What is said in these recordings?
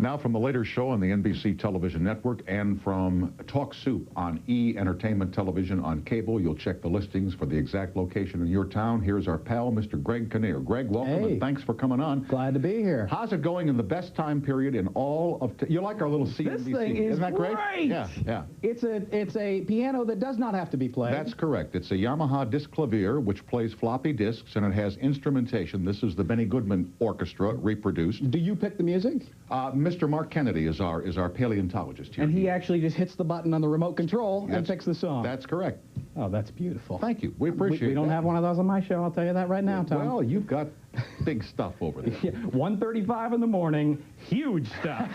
Now from the later show on the NBC television network and from Talk Soup on E! Entertainment Television on cable. You'll check the listings for the exact location in your town. Here's our pal, Mr. Greg Kinnear. Greg, welcome and thanks for coming on. Glad to be here. How's it going in the best time period in all of... You like our little CNBC? This thing is Isn't that great? Yeah, yeah. It's a piano that does not have to be played. That's correct. It's a Yamaha disc clavier which plays floppy disks and it has instrumentation. This is the Benny Goodman Orchestra reproduced. Do you pick the music? Mr. Mark Kennedy is our paleontologist here. And he actually just hits the button on the remote control and picks the song. That's correct. Oh, that's beautiful. Thank you. We appreciate it. We don't have one of those on my show, I'll tell you that right now, Tom. Well, you've got big stuff over there. Yeah, 1:35 in the morning, huge stuff.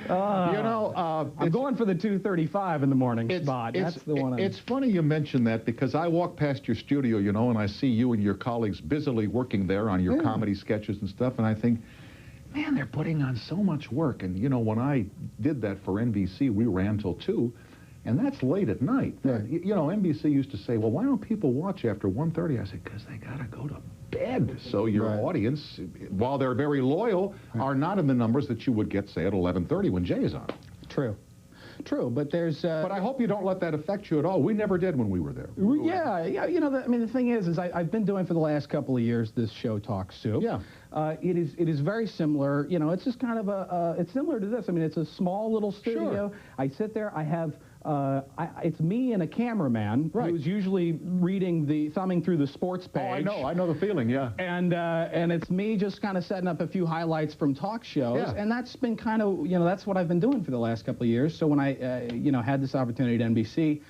I'm going for the 2:35 in the morning spot. That's the one. It's funny you mention that because I walk past your studio, you know, and I see you and your colleagues busily working there on your comedy sketches and stuff, and I think, man, they're putting on so much work. And, you know, when I did that for NBC, we ran till 2, and that's late at night. Right. You know, NBC used to say, well, why don't people watch after 1:30? I said, because they got to go to bed. So your audience, while they're very loyal, are not in the numbers that you would get, say, at 11:30 when Jay is on. True. True, but there's... but I hope you don't let that affect you at all. We never did when we were there. Yeah, you know, I mean, the thing is I've been doing for the last couple of years this show, Talk Soup. Yeah. It is very similar. You know, it's just kind of it's similar to this. I mean, it's a small little studio. Sure. I sit there, I have... it's me and a cameraman who's usually thumbing through the sports page. Oh, I know the feeling, yeah. And it's me just kind of setting up a few highlights from talk shows, and that's been kind of, you know, that's what I've been doing for the last couple of years. So when I, you know, had this opportunity at NBC,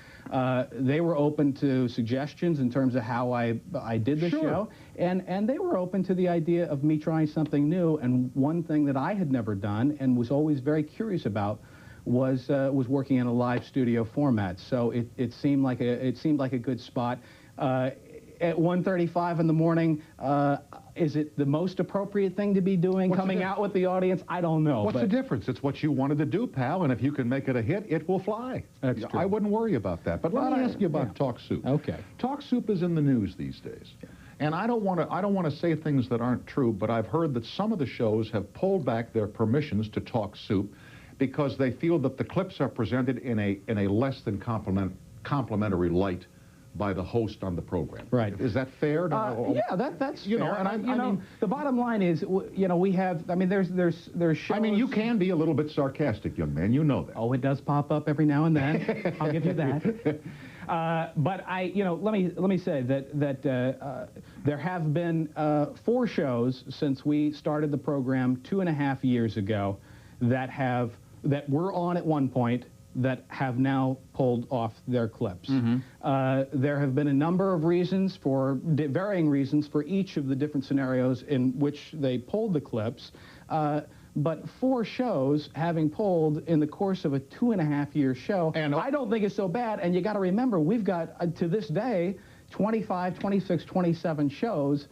they were open to suggestions in terms of how I did the show, and they were open to the idea of me trying something new. And one thing that I had never done and was always very curious about was working in a live studio format. So it seemed like a good spot. At 1:35 in the morning, is it the most appropriate thing to be doing? Coming out with the audience? I don't know. What's the difference? It's what you wanted to do, pal, and if you can make it a hit, it will fly. That's true. I wouldn't worry about that. But let me ask you about Talk Soup. Okay. Talk Soup is in the news these days. Yeah. And I don't want to say things that aren't true, but I've heard that some of the shows have pulled back their permissions to Talk Soup because they feel that the clips are presented in a less than complimentary light by the host on the program. Right. Is that fair? Yeah, that's you fair. Know, and I mean, the bottom line is, you know, we have. I mean, there's shows. I mean, you can be a little bit sarcastic, young man. You know that. Oh, it does pop up every now and then. I'll give you that. But you know, let me say that there have been 4 shows since we started the program 2.5 years ago that were on at one point that have now pulled off their clips. There have been a number of reasons varying reasons for each of the different scenarios in which they pulled the clips. But 4 shows having pulled in the course of a 2.5-year show, and I don't think it's so bad. And you got to remember, we've got to this day 25, 26, 27 shows,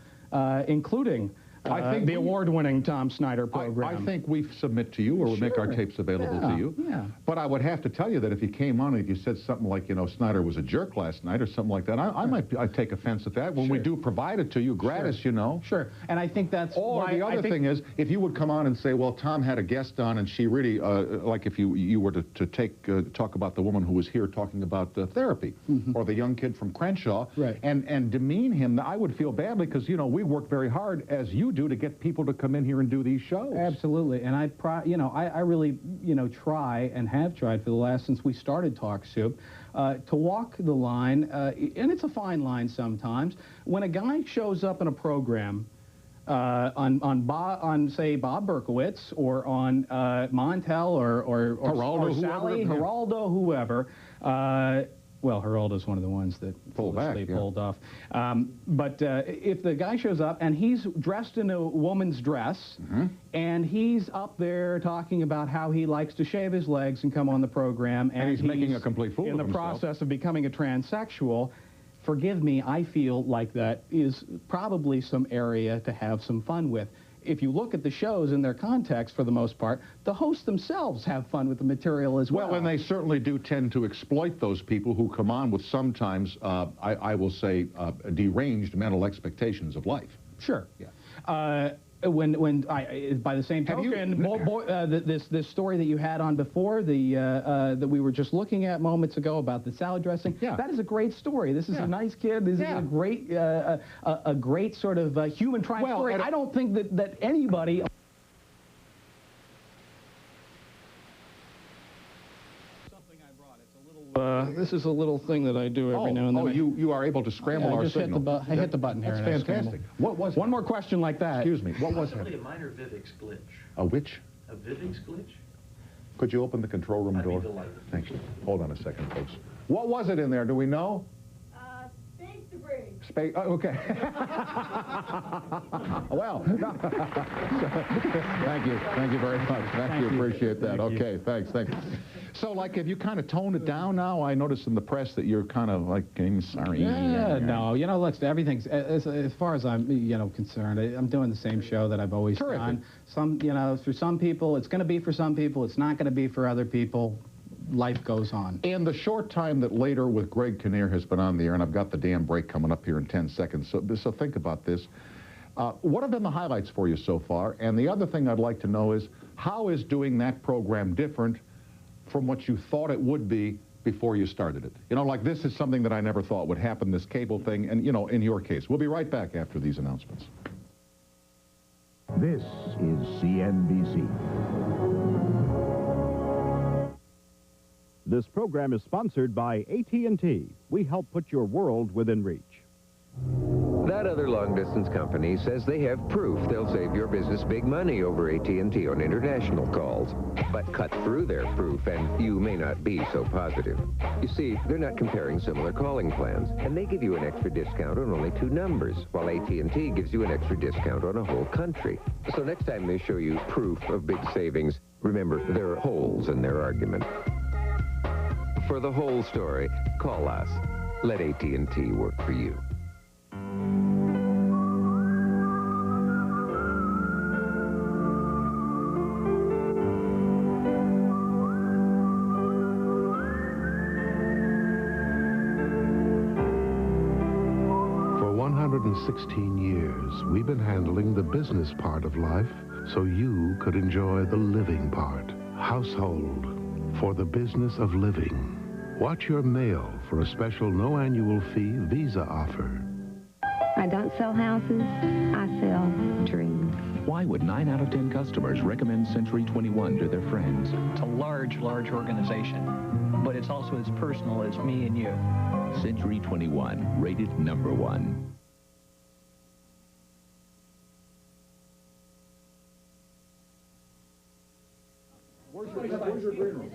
including I think the award-winning Tom Snyder program. I think we submit to you, or we make our tapes available to you. Yeah. But I would have to tell you that if you came on and if you said something like, you know, Snyder was a jerk last night or something like that, I'd take offense at that. When we do provide it to you, gratis, you know. Sure. And I think that's why the other thing is, if you would come on and say, well, Tom had a guest on and she really, like if you were to talk about the woman who was here talking about therapy, or the young kid from Crenshaw, and demean him, I would feel badly because, you know, we work very hard, as you do, to get people to come in here and do these shows. Absolutely, and I really, you know, try and have tried for the last, since we started Talk Soup, to walk the line, and it's a fine line sometimes. When a guy shows up in a program on say Bob Berkowitz or on Montel or Sally, Geraldo, whoever. Well, Geraldo's one of the ones that pulled off. But if the guy shows up and he's dressed in a woman's dress, and he's up there talking about how he likes to shave his legs and come on the program, and he's making a complete fool in the process of becoming a transsexual, forgive me, I feel like that is probably some area to have some fun with. If you look at the shows in their context, for the most part, the hosts themselves have fun with the material as well. Well, and they certainly do tend to exploit those people who come on with sometimes, I will say, deranged mental expectations of life. Sure. Yeah. By the same token, this story that you had on before, that we were just looking at moments ago about the salad dressing, that is a great story. This is a nice kid. This is a great sort of human triumph story. I don't think that anybody. This is a little thing that I do every now and then. You are able to scramble our signal. I hit the button here. That's fantastic. What was one more question like that? Excuse me. What was it? Probably a minor Vivix glitch. A which? A Vivix glitch? Could you open the control room door? I'd be delighted. Thank you. Hold on a second, folks. What was it in there? Do we know? Space debris. Space. Okay. Well. Thank you. Thank you very much. Thank you. Appreciate that. Okay. Thanks. So, like, have you kind of toned it down now? I noticed in the press that you're kind of like getting sorry. Yeah, no, look, everything's as far as I'm, concerned. I'm doing the same show that I've always done. For some people, it's going to be for some people. It's not going to be for other people. Life goes on. In the short time that Later with Greg Kinnear has been on the air, and I've got the damn break coming up here in 10 seconds. So think about this. What have been the highlights for you so far? And the other thing I'd like to know is, how is doing that program different from what you thought it would be before you started it? Like, this is something that I never thought would happen, this cable thing, and, in your case. We'll be right back after these announcements. This is CNBC. This program is sponsored by AT&T. We help put your world within reach. That other long-distance company says they have proof they'll save your business big money over AT&T on international calls. But cut through their proof and you may not be so positive. You see, they're not comparing similar calling plans, and they give you an extra discount on only 2 numbers, while AT&T gives you an extra discount on a whole country. So next time they show you proof of big savings, remember, there are holes in their argument. For the whole story, call us. Let AT&T work for you. For 116 years, we've been handling the business part of life so you could enjoy the living part. Household for the business of living. Watch your mail for a special no annual fee Visa offer. I don't sell houses, I sell dreams. Why would 9 out of 10 customers recommend Century 21 to their friends? It's a large organization, but it's also as personal as me and you. Century 21, rated #1. Where's your green room?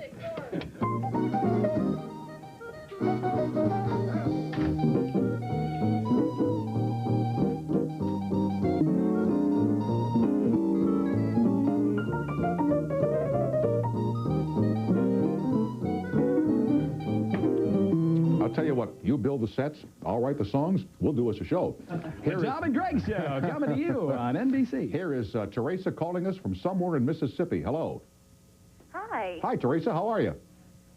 I'll tell you what, you build the sets, I'll write the songs, we'll do us a show. The Tom and Greg Show, coming to you on NBC. Here is Teresa calling us from somewhere in Mississippi. Hello. Hi. Hi, Teresa. How are you?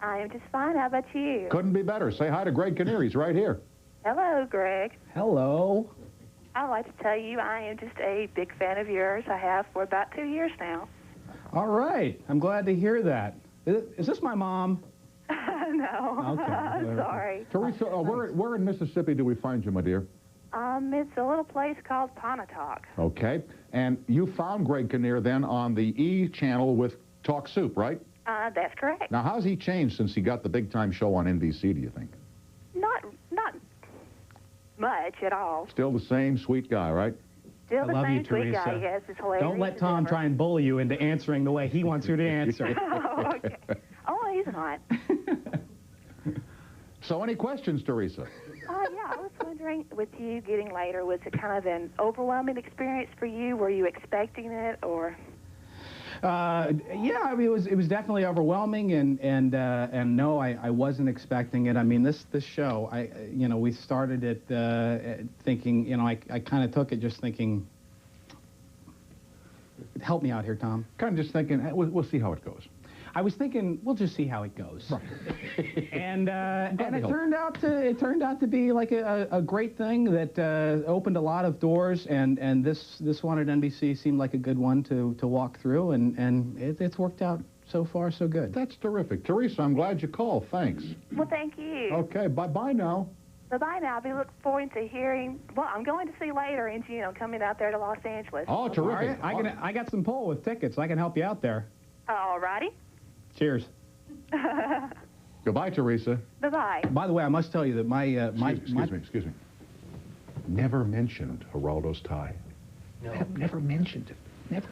I'm just fine. How about you? Couldn't be better. Say hi to Greg Kinnear. He's right here. Hello, Greg. Hello. I'd like to tell you I am just a big fan of yours. I have for about 2 years now. All right. I'm glad to hear that. Is this my mom? No. Okay. I'm sorry. Teresa, where in Mississippi do we find you, my dear? It's a little place called Pontotoc. Okay. And you found Greg Kinnear then on the E channel with Talk Soup, right? That's correct. Now, how's he changed since he got the big-time show on NBC, do you think? Not much at all. Still the same sweet guy, right? Still I the love same you, sweet Teresa. guy, yes. It's hilarious. Don't let Tom try and bully you into answering the way he wants you to answer. Oh, okay. Oh, he's not. So any questions, Teresa? Yeah, I was wondering, with you getting Later, was it kind of an overwhelming experience for you? Were you expecting it, or? Yeah, I mean, it was definitely overwhelming, and no, I wasn't expecting it. I mean, this show, we started it thinking, I kind of took it just thinking, help me out here, Tom. Kind of just thinking, we'll see how it goes. I was thinking, we'll just see how it goes. Right. And it turned out to be like a great thing that opened a lot of doors, and this one at NBC seemed like a good one to walk through, and it's worked out so far so good. That's terrific. Teresa, I'm glad you called. Thanks. Well, thank you. Okay, bye-bye now. Bye-bye now. I'll be looking forward to hearing. Well, I'm going to see later in June, coming out there to Los Angeles. Oh, terrific. I got some pull with tickets. I can help you out there. All righty. Cheers. Goodbye, Teresa. Bye-bye. By the way, I must tell you that my... Excuse me. Never mentioned Geraldo's tie. No. Never mentioned it. Never.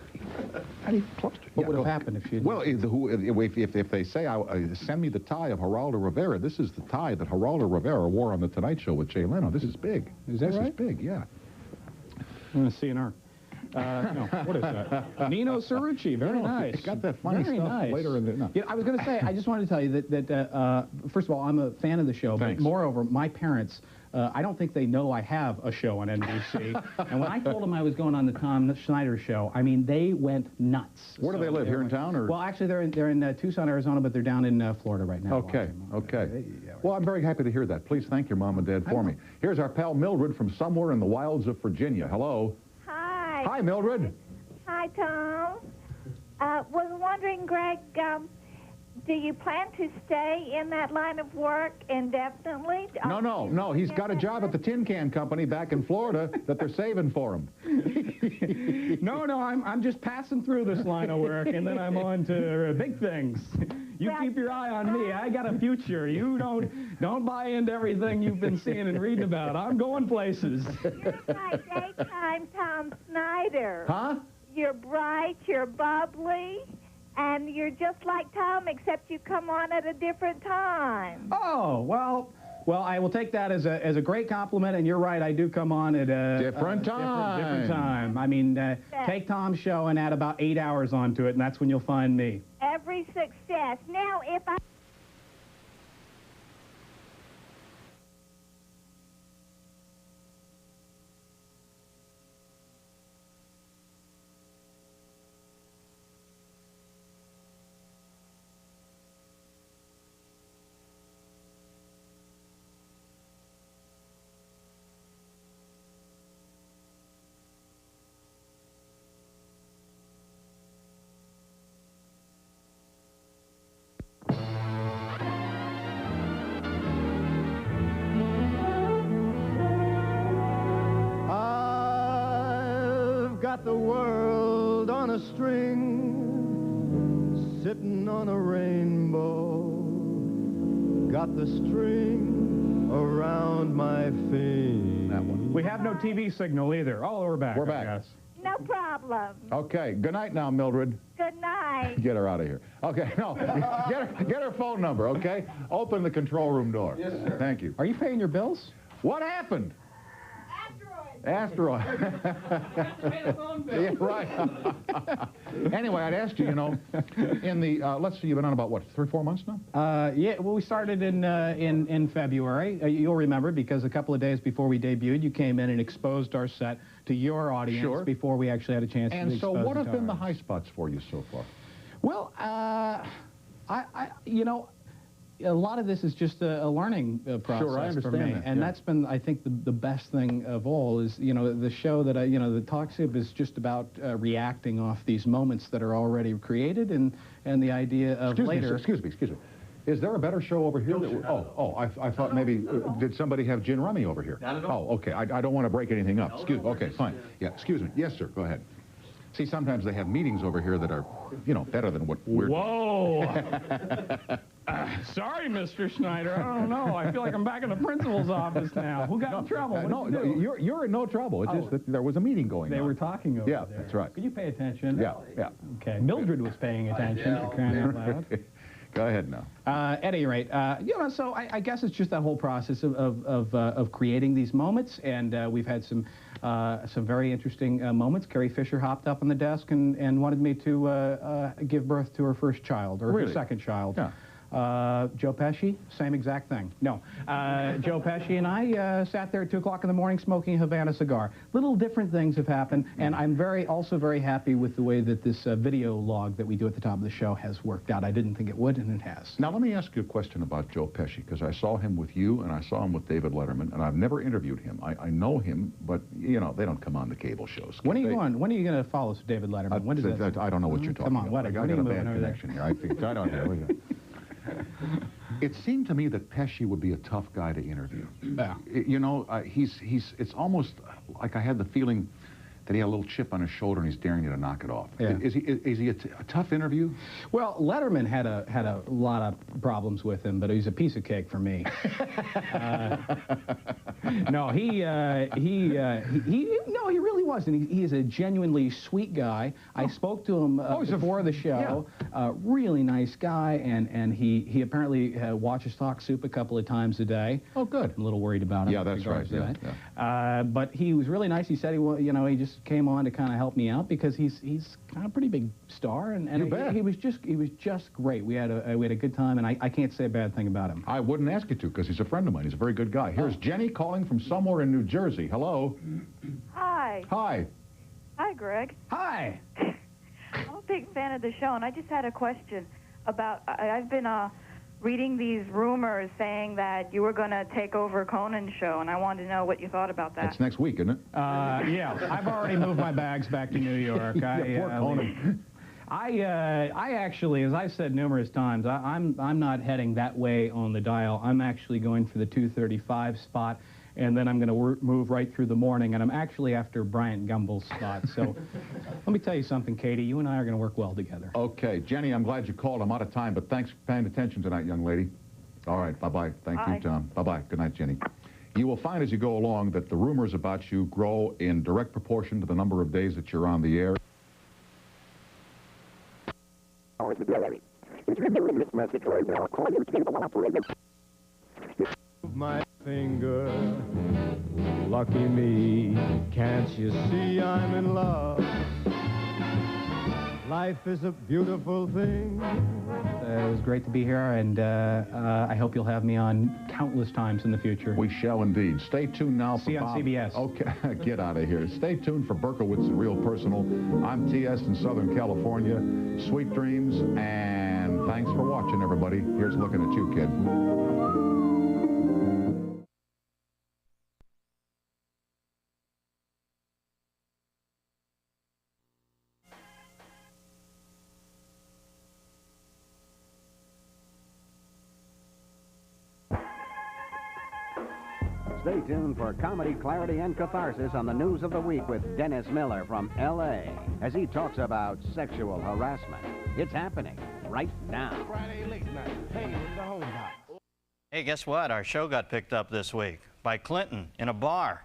Not even close to it. What would have happened if you... Well, if they say, send me the tie of Geraldo Rivera, this is the tie that Geraldo Rivera wore on The Tonight Show with Jay Leno. This is big. Is that right? This is big, yeah. I'm going to CNR. No, what is that? Nino Cerrucci, very nice. Got that funny very stuff nice. later in the... No. Yeah, I was going to say, I just wanted to tell you that first of all, I'm a fan of the show, Thanks. but moreover, my parents... I don't think they know I have a show on NBC. And when I told them I was going on the Tom Snyder show, I mean, they went nuts. Where do they live? Here in town? Or? Well, actually, they're in Tucson, Arizona, but they're down in Florida right now. Okay. Well, I'm very happy to hear that. Please thank your mom and dad for me. Here's our pal Mildred from somewhere in the wilds of Virginia. Hello. Hi. Hi, Mildred. Hi, Tom. Was wondering, Greg, do you plan to stay in that line of work indefinitely? No. He's got a job at the Tin Can Company back in Florida that they're saving for him. No, I'm just passing through this line of work, and then I'm on to big things. You keep your eye on me. I got a future. You don't buy into everything you've been seeing and reading about. I'm going places. You're my daytime Tom Snyder. Huh? You're bright, you're bubbly. And you're just like Tom, except you come on at a different time. Oh, well, I will take that as a great compliment, and you're right, I do come on at a different time. I mean, take Tom's show and add about 8 hours onto it, and that's when you'll find me. Every success. Now, if I... Got the world on a string, sitting on a rainbow. Got the string around my finger. That one. We have no TV signal either. Oh, we're back. We're back. Yes. No problem. Okay. Good night now, Mildred. Good night. Get her out of here. Okay, no. Get her phone number, okay? Open the control room door. Yes, sir. Thank you. Are you paying your bills? What happened? Asteroid. Yeah, right. Anyway, I'd asked you, in the, let's see, you've been on about, what, 3 or 4 months now? Yeah, well, we started in February. You'll remember, because a couple of days before we debuted, you came in and exposed our set to your audience before we actually had a chance to expose it to And so what have been the high spots for you so far? Well, a lot of this is just a learning process for me, and that's been, I think, the best thing of all is, the show that the Talk Soup is just about reacting off these moments that are already created, and the idea of later. Excuse me. Is there a better show over here? I thought maybe did somebody have gin rummy over here? Not at all. Oh, okay. I don't want to break anything up. Excuse me. Okay, fine. Yeah. Excuse me. Yes, sir. Go ahead. See, sometimes they have meetings over here that are, better than what we're... Whoa! Sorry, Mr. Snyder. I don't know. I feel like I'm back in the principal's office now. Who got in trouble? No, you're in no trouble. It's just that there was a meeting going on. They were talking over there. Yeah, that's right. Could you pay attention? Yeah. Okay. Mildred was paying attention, for crying out loud. Go ahead now. At any rate, so I guess it's just that whole process of creating these moments, and we've had some very interesting moments. Carrie Fisher hopped up on the desk and wanted me to give birth to her first child, or her second child. Yeah. Joe Pesci, same exact thing. No, Joe Pesci and I sat there at 2 o'clock in the morning smoking a Havana cigar. Little different things have happened, and I'm also very happy with the way that this video log that we do at the top of the show has worked out. I didn't think it would, and it has. Now, let me ask you a question about Joe Pesci, because I saw him with you, and I saw him with David Letterman, and I've never interviewed him. I know him, but, you know, they don't come on the cable shows. When are you going to follow David Letterman? When does that? I don't know what you're talking about. Come on, I got a bad connection here. I don't know. It seemed to me that Pesci would be a tough guy to interview. Yeah. You know, it's almost like I had the feeling that he had a little chip on his shoulder and he's daring you to knock it off. Yeah. Is he a tough interview? Well, Letterman had a lot of problems with him, but he's a piece of cake for me. No, he really wasn't. He is a genuinely sweet guy. I spoke to him before the show. Yeah. Really nice guy, and he apparently watches Talk Soup a couple of times a day. Oh, good. I'm a little worried about him. Yeah, that's right. Yeah. But he was really nice. He said he just came on to kind of help me out because he's kind of a pretty big star, and he was just great. We had a good time, and I can't say a bad thing about him. I wouldn't ask you to, because he's a friend of mine. He's a very good guy. Here's Jenny calling from somewhere in New Jersey. Hello. Hi. Hi. Hi, Greg. Hi. I'm a big fan of the show, and I just had a question about. I've been reading these rumors saying that you were going to take over Conan's show, and I wanted to know what you thought about that. That's next week, isn't it? Yeah. I've already moved my bags back to New York. Poor Conan. I actually, as I've said numerous times, I'm not heading that way on the dial. I'm actually going for the 235 spot, and then I'm going to move right through the morning, and I'm actually after Bryant Gumbel's spot. So let me tell you something, Katie. You and I are going to work well together. Okay. Jenny, I'm glad you called. I'm out of time, but thanks for paying attention tonight, young lady. All right. Bye-bye. Thank you, Tom. Bye-bye. Good night, Jenny. You will find as you go along that the rumors about you grow in direct proportion to the number of days that you're on the air. My finger, lucky me, can't you see I'm in love? Life is a beautiful thing. It was great to be here, and I hope you'll have me on countless times in the future. We shall indeed. Stay tuned now for See you on CBS. Okay, get out of here. Stay tuned for Berkowitz and Real Personal. I'm T.S. in Southern California. Sweet dreams, and thanks for watching, everybody. Here's looking at you, kid. Stay tuned for comedy, clarity, and catharsis on the news of the week with Dennis Miller from L.A. as he talks about sexual harassment. It's happening right now. Friday late night, hanging in the home box. Hey, guess what? Our show got picked up this week by Clinton in a bar.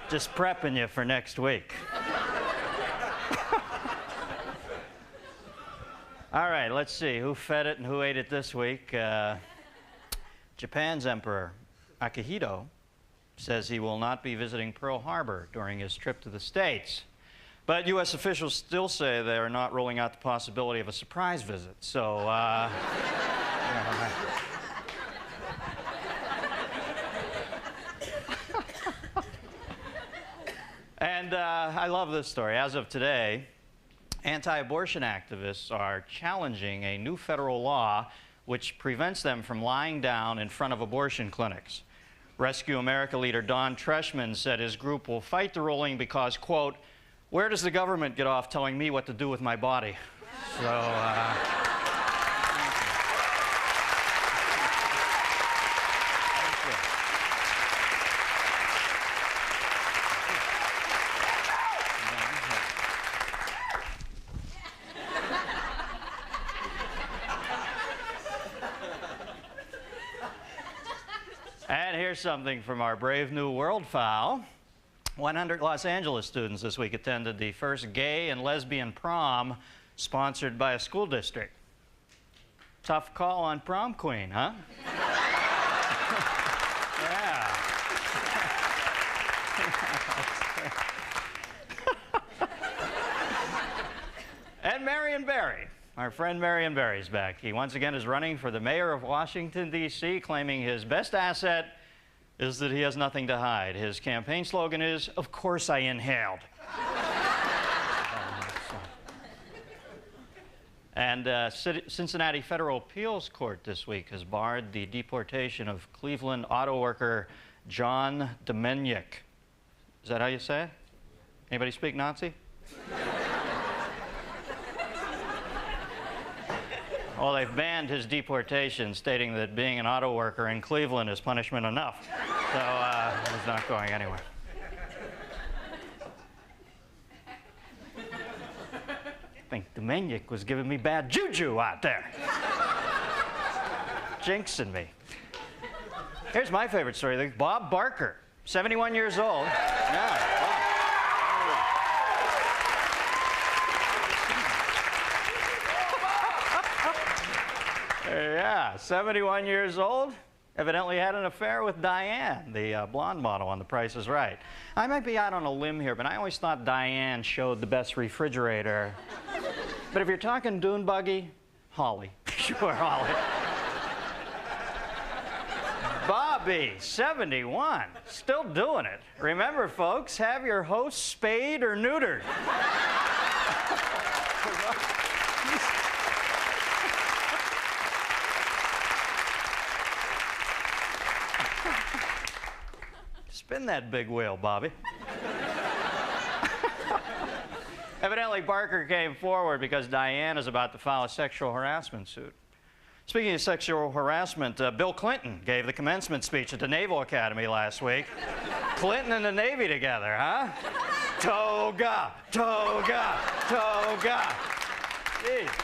Just prepping you for next week. All right, let's see who fed it and who ate it this week. Japan's Emperor Akihito says he will not be visiting Pearl Harbor during his trip to the States. But U.S. officials still say they are not ruling out the possibility of a surprise visit. So, And I love this story. As of today, anti-abortion activists are challenging a new federal law which prevents them from lying down in front of abortion clinics. Rescue America leader Don Treshman said his group will fight the ruling because, quote, where does the government get off telling me what to do with my body? So, and here's something from our brave new world fowl. 100 Los Angeles students this week attended the first gay and lesbian prom sponsored by a school district. Tough call on prom queen, huh? Yeah. And Marion Barry. Our friend Marion Barry's back. He once again is running for the mayor of Washington, D.C., claiming his best asset is that he has nothing to hide. His campaign slogan is, of course I inhaled. And Cincinnati Federal Appeals Court this week has barred the deportation of Cleveland auto worker John Domeniuk. Is that how you say it? Anybody speak Nazi? Well, they've banned his deportation, stating that being an auto worker in Cleveland is punishment enough. So he's not going anywhere. I think Domeniuk was giving me bad juju out there. Jinxing me. Here's my favorite story. Bob Barker, 71 years old. Yeah. Yeah, 71 years old, evidently had an affair with Diane, the blonde model on The Price is Right. I might be out on a limb here, but I always thought Diane showed the best refrigerator. But if you're talking dune buggy, Holly. Sure, Holly. Bobby, 71, still doing it. Remember, folks, have your host spayed or neutered. Spin that big wheel, Bobby. Evidently, Barker came forward because Diane is about to file a sexual harassment suit. Speaking of sexual harassment, Bill Clinton gave the commencement speech at the Naval Academy last week. Clinton and the Navy together, huh? Toga, toga, toga. Jeez.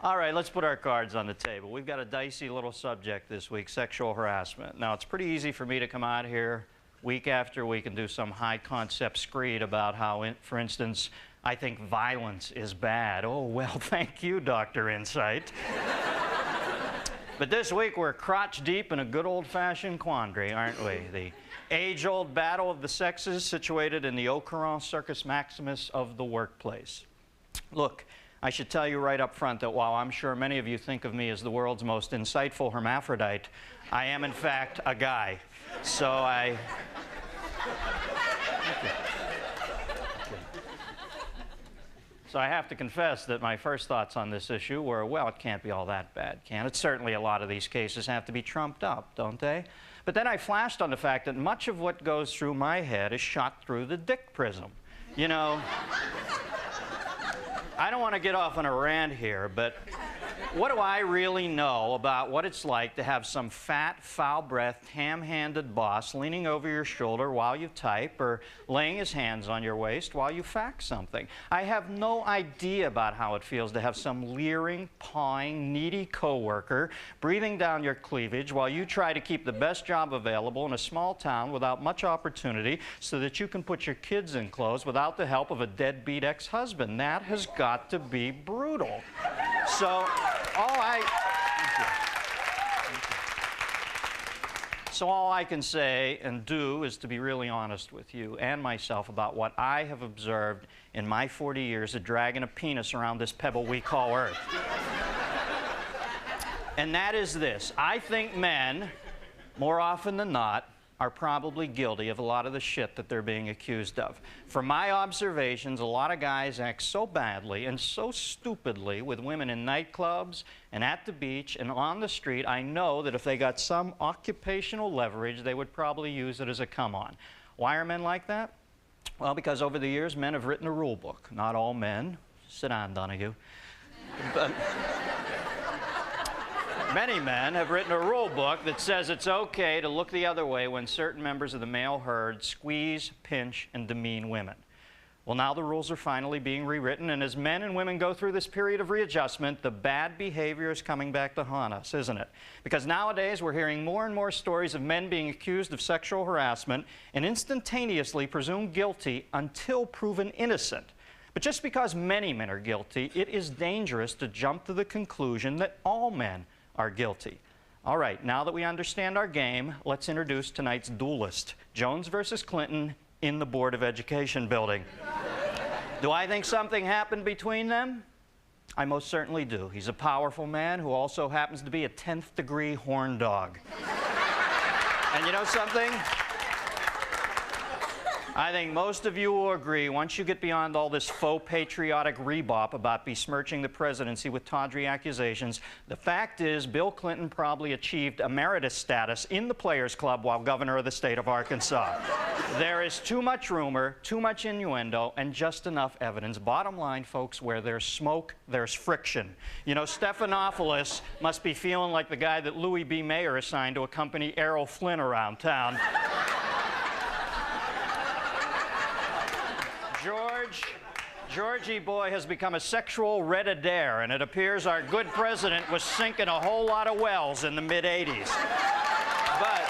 All right, let's put our cards on the table. We've got a dicey little subject this week, sexual harassment. Now, it's pretty easy for me to come out here week after week and do some high-concept screed about how, for instance, I think violence is bad. Oh, well, thank you, Dr. Insight. But this week, we're crotch-deep in a good old-fashioned quandary, aren't we? The age-old battle of the sexes situated in the au courant circus maximus of the workplace. Look, I should tell you right up front that while I'm sure many of you think of me as the world's most insightful hermaphrodite, I am in fact a guy. So I... So I have to confess that my first thoughts on this issue were, well, it can't be all that bad, can it? Certainly a lot of these cases have to be trumped up, don't they? But then I flashed on the fact that much of what goes through my head is shot through the dick prism. You know... I don't want to get off on a rant here, but What do I really know about what it's like to have some fat, foul-breathed, ham-handed boss leaning over your shoulder while you type or laying his hands on your waist while you fax something? I have no idea about how it feels to have some leering, pawing, needy coworker breathing down your cleavage while you try to keep the best job available in a small town without much opportunity so that you can put your kids in clothes without the help of a deadbeat ex-husband. That has got to be brutal. So all I can say and do is to be really honest with you and myself about what I have observed in my 40 years of dragging a penis around this pebble we call Earth. And that is this. I think men, more often than not, are probably guilty of a lot of the shit that they're being accused of. From my observations, a lot of guys act so badly and so stupidly with women in nightclubs and at the beach and on the street, I know that if they got some occupational leverage, they would probably use it as a come-on. Why are men like that? Well, because over the years, men have written a rule book. Not all men. Sit down, Donahue. But many men have written a rule book that says it's okay to look the other way when certain members of the male herd squeeze, pinch, and demean women. Well, now the rules are finally being rewritten, and as men and women go through this period of readjustment, the bad behavior is coming back to haunt us, isn't it? Because nowadays we're hearing more and more stories of men being accused of sexual harassment and instantaneously presumed guilty until proven innocent. But just because many men are guilty, it is dangerous to jump to the conclusion that all men are guilty. All right, now that we understand our game, let's introduce tonight's duelist, Jones versus Clinton in the Board of Education building. Do I think something happened between them? I most certainly do. He's a powerful man who also happens to be a 10th degree horn dog. And you know something? I think most of you will agree, once you get beyond all this faux patriotic rebop about besmirching the presidency with tawdry accusations, the fact is Bill Clinton probably achieved emeritus status in the Players Club while governor of the state of Arkansas. There is too much rumor, too much innuendo, and just enough evidence. Bottom line, folks, where there's smoke, there's friction. You know, Stephanopoulos must be feeling like the guy that Louis B. Mayer assigned to accompany Errol Flynn around town. Georgie boy has become a sexual red-a-dare, and it appears our good president was sinking a whole lot of wells in the mid-'80s. But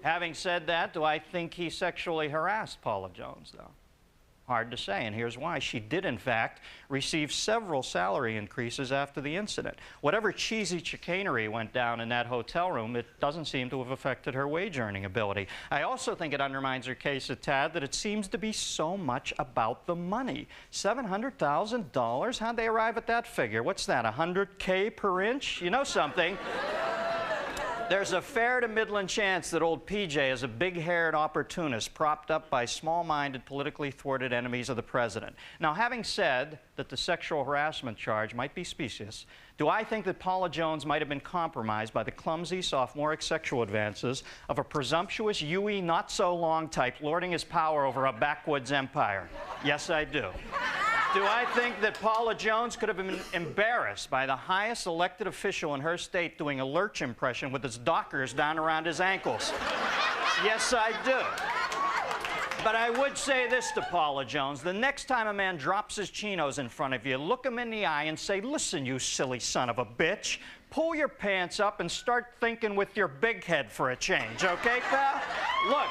having said that, do I think he sexually harassed Paula Jones, though? Hard to say, and here's why. She did, in fact, receive several salary increases after the incident. Whatever cheesy chicanery went down in that hotel room, it doesn't seem to have affected her wage-earning ability. I also think it undermines her case a tad that it seems to be so much about the money. $700,000? How'd they arrive at that figure? What's that, $100K per inch? You know something? There's a fair to middling chance that old PJ is a big-haired opportunist propped up by small-minded, politically thwarted enemies of the president. Now, having said that the sexual harassment charge might be specious, do I think that Paula Jones might have been compromised by the clumsy, sophomoric sexual advances of a presumptuous Huey not-so-long type lording his power over a backwoods empire? Yes, I do. Do I think that Paula Jones could have been embarrassed by the highest elected official in her state doing a lurch impression with his dockers down around his ankles? Yes, I do. But I would say this to Paula Jones. The next time a man drops his chinos in front of you, look him in the eye and say, "Listen, you silly son of a bitch. Pull your pants up and start thinking with your big head for a change, okay, pal?" Look.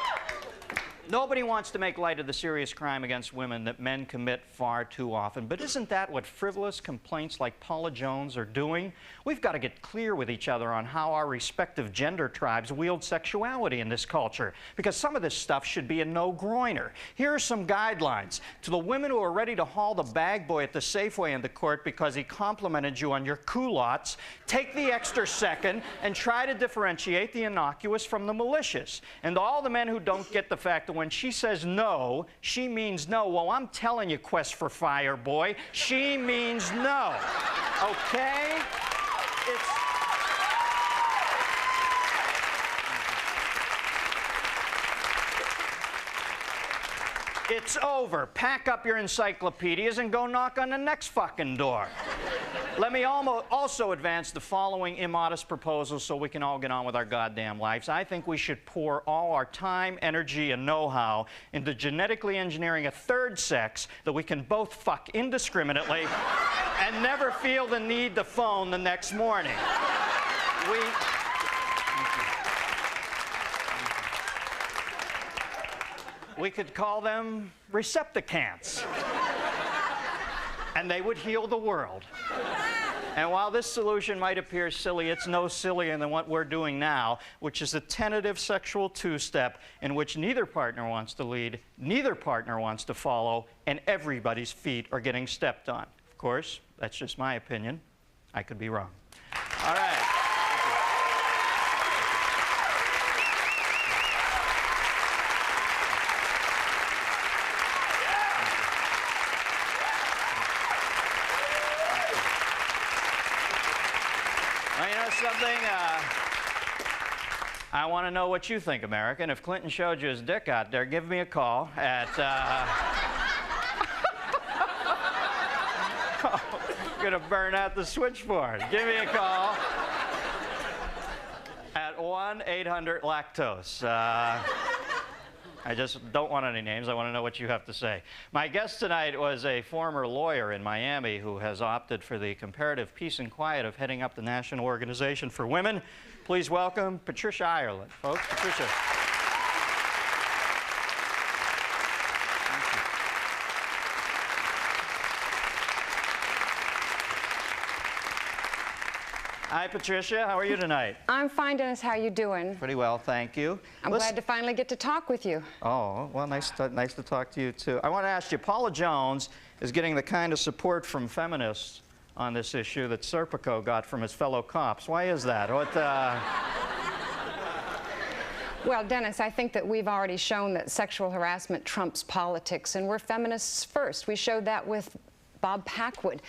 Nobody wants to make light of the serious crime against women that men commit far too often, but isn't that what frivolous complaints like Paula Jones are doing? We've got to get clear with each other on how our respective gender tribes wield sexuality in this culture, because some of this stuff should be a no-groiner. Here are some guidelines. To the women who are ready to haul the bag boy at the Safeway into court because he complimented you on your culottes, take the extra second and try to differentiate the innocuous from the malicious. And to all the men who don't get the fact that when she says no, she means no. Well, I'm telling you, Quest for Fire boy, she means no. Okay? It's over. Pack up your encyclopedias and go knock on the next fucking door. Let me also advance the following immodest proposals so we can all get on with our goddamn lives. I think we should pour all our time, energy, and know-how into genetically engineering a third sex that we can both fuck indiscriminately and never feel the need to phone the next morning. We could call them receptacants. And they would heal the world. And while this solution might appear silly, it's no sillier than what we're doing now, which is a tentative sexual two-step in which neither partner wants to lead, neither partner wants to follow, and everybody's feet are getting stepped on. Of course, that's just my opinion. I could be wrong. All right. Something, I want to know what you think, America. And if Clinton showed you his dick out there, give me a call at, oh, I'm going to burn out the switchboard. Give me a call at 1-800-LACTOSE. I just don't want any names. I want to know what you have to say. My guest tonight was a former lawyer in Miami who has opted for the comparative peace and quiet of heading up the National Organization for Women. Please welcome Patricia Ireland, folks. Patricia. Hi, Patricia. How are you tonight? I'm fine, Dennis. How are you doing? Pretty well, thank you. I'm glad to finally get to talk with you. Oh, well, nice to talk to you, too. I want to ask you, Paula Jones is getting the kind of support from feminists on this issue that Serpico got from his fellow cops. Why is that? What, Well, Dennis, I think that we've already shown that sexual harassment trumps politics, and we're feminists first. We showed that with Bob Packwood.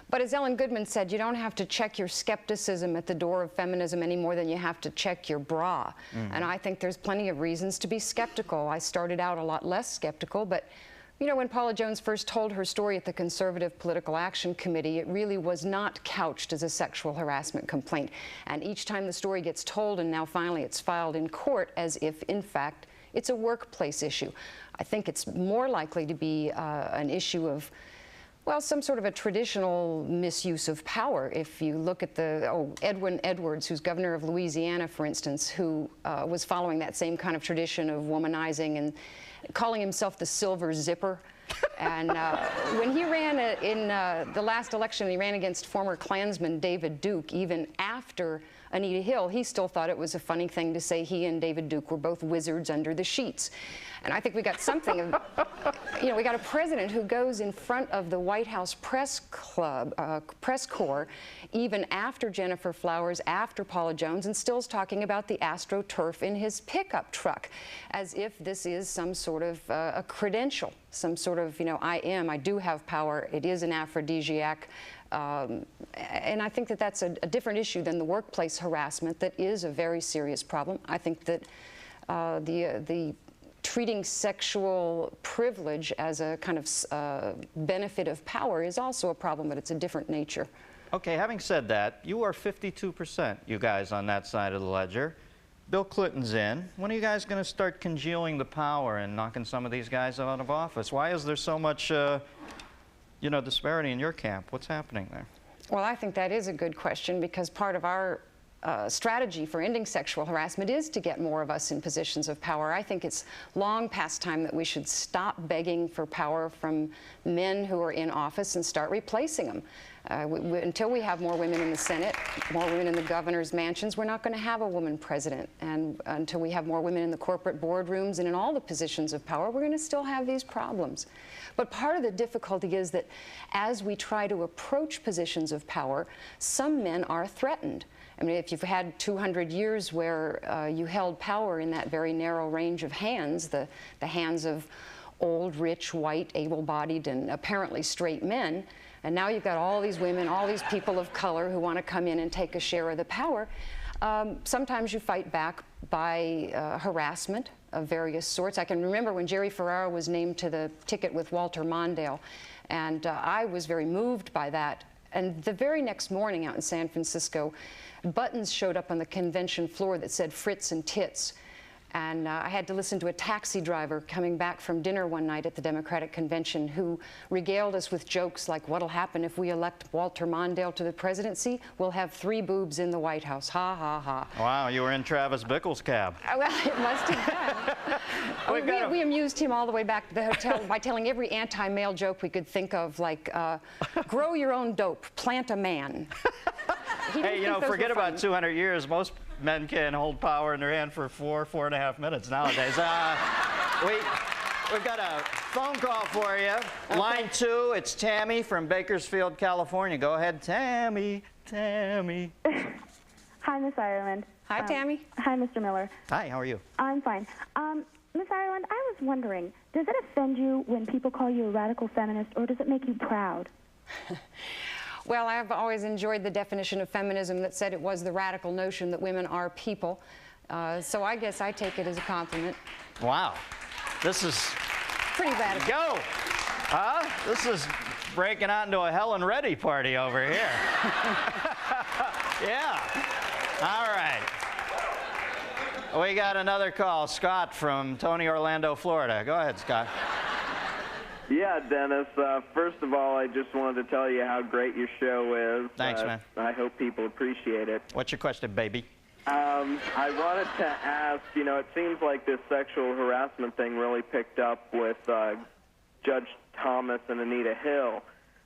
But as Ellen Goodman said, you don't have to check your skepticism at the door of feminism any more than you have to check your bra. And I think there's plenty of reasons to be skeptical. I started out a lot less skeptical, but you know, when Paula Jones first told her story at the Conservative Political Action Committee, it really was not couched as a sexual harassment complaint. And each time the story gets told, and now finally it's filed in court as if, in fact, it's a workplace issue. I think it's more likely to be an issue of, well, some sort of a traditional misuse of power. If you look at Edwin Edwards, who's governor of Louisiana, for instance, who was following that same kind of tradition of womanizing and calling himself the Silver Zipper. And when he ran in the last election, he ran against former Klansman David Duke. Even after Anita Hill, he still thought it was a funny thing to say he and David Duke were both wizards under the sheets. And I think we got something of, you know, we got a president who goes in front of the White House press corps, even after Jennifer Flowers, after Paula Jones, and still is talking about the AstroTurf in his pickup truck, as if this is some sort of a credential, some sort of, you know, I do have power, it is an aphrodisiac. And I think that that's a different issue than the workplace harassment that is a very serious problem. I think that the treating sexual privilege as a kind of benefit of power is also a problem, but it's a different nature. Okay, having said that, you are 52%, you guys, on that side of the ledger. Bill Clinton's in. When are you guys going to start congealing the power and knocking some of these guys out of office? Why is there so much, you know, disparity in your camp? What's happening there? Well, I think that is a good question, because part of our strategy for ending sexual harassment is to get more of us in positions of power. I think it's long past time that we should stop begging for power from men who are in office and start replacing them. Until we have more women in the Senate, more women in the governor's mansions, we're not going to have a woman president. And until we have more women in the corporate boardrooms and in all the positions of power, we're going to still have these problems. But part of the difficulty is that as we try to approach positions of power, some men are threatened. I mean, if you've had 200 years where you held power in that very narrow range of hands, the hands of old, rich, white, able-bodied, and apparently straight men, and now you've got all these women, all these people of color who want to come in and take a share of the power, sometimes you fight back by harassment, of various sorts. I can remember when Jerry Ferrara was named to the ticket with Walter Mondale, and I was very moved by that. And the very next morning out in San Francisco, buttons showed up on the convention floor that said Fritz and Tits. And I had to listen to a taxi driver coming back from dinner one night at the Democratic Convention who regaled us with jokes like, what'll happen if we elect Walter Mondale to the presidency? We'll have 3 boobs in the White House. Ha, ha, ha. Wow, you were in Travis Bickle's cab. Well, it must have been. We amused him all the way back to the hotel by telling every anti-male joke we could think of, like, grow your own dope, plant a man. Hey, you know, forget about 200 years. Most men can hold power in their hand for 4.5 minutes nowadays. We've got a phone call for you. Okay. Line 2, it's Tammy from Bakersfield, California. Go ahead, Tammy. Tammy. Hi, Miss Ireland. Hi, Tammy. Hi, Mr. Miller. Hi, how are you? I'm fine. Miss Ireland, I was wondering, does it offend you when people call you a radical feminist, or does it make you proud? Well, I've always enjoyed the definition of feminism that said it was the radical notion that women are people. So I guess I take it as a compliment. Wow. This is... pretty radical. Go! This is breaking out into a Helen Reddy party over here. Yeah. All right. We got another call. Scott from Tony, Orlando, Florida. Go ahead, Scott. Yeah, Dennis, first of all, I just wanted to tell you how great your show is. Thanks, man. I hope people appreciate it. What's your question, baby? I wanted to ask, you know, it seems like this sexual harassment thing really picked up with Judge Thomas and Anita Hill.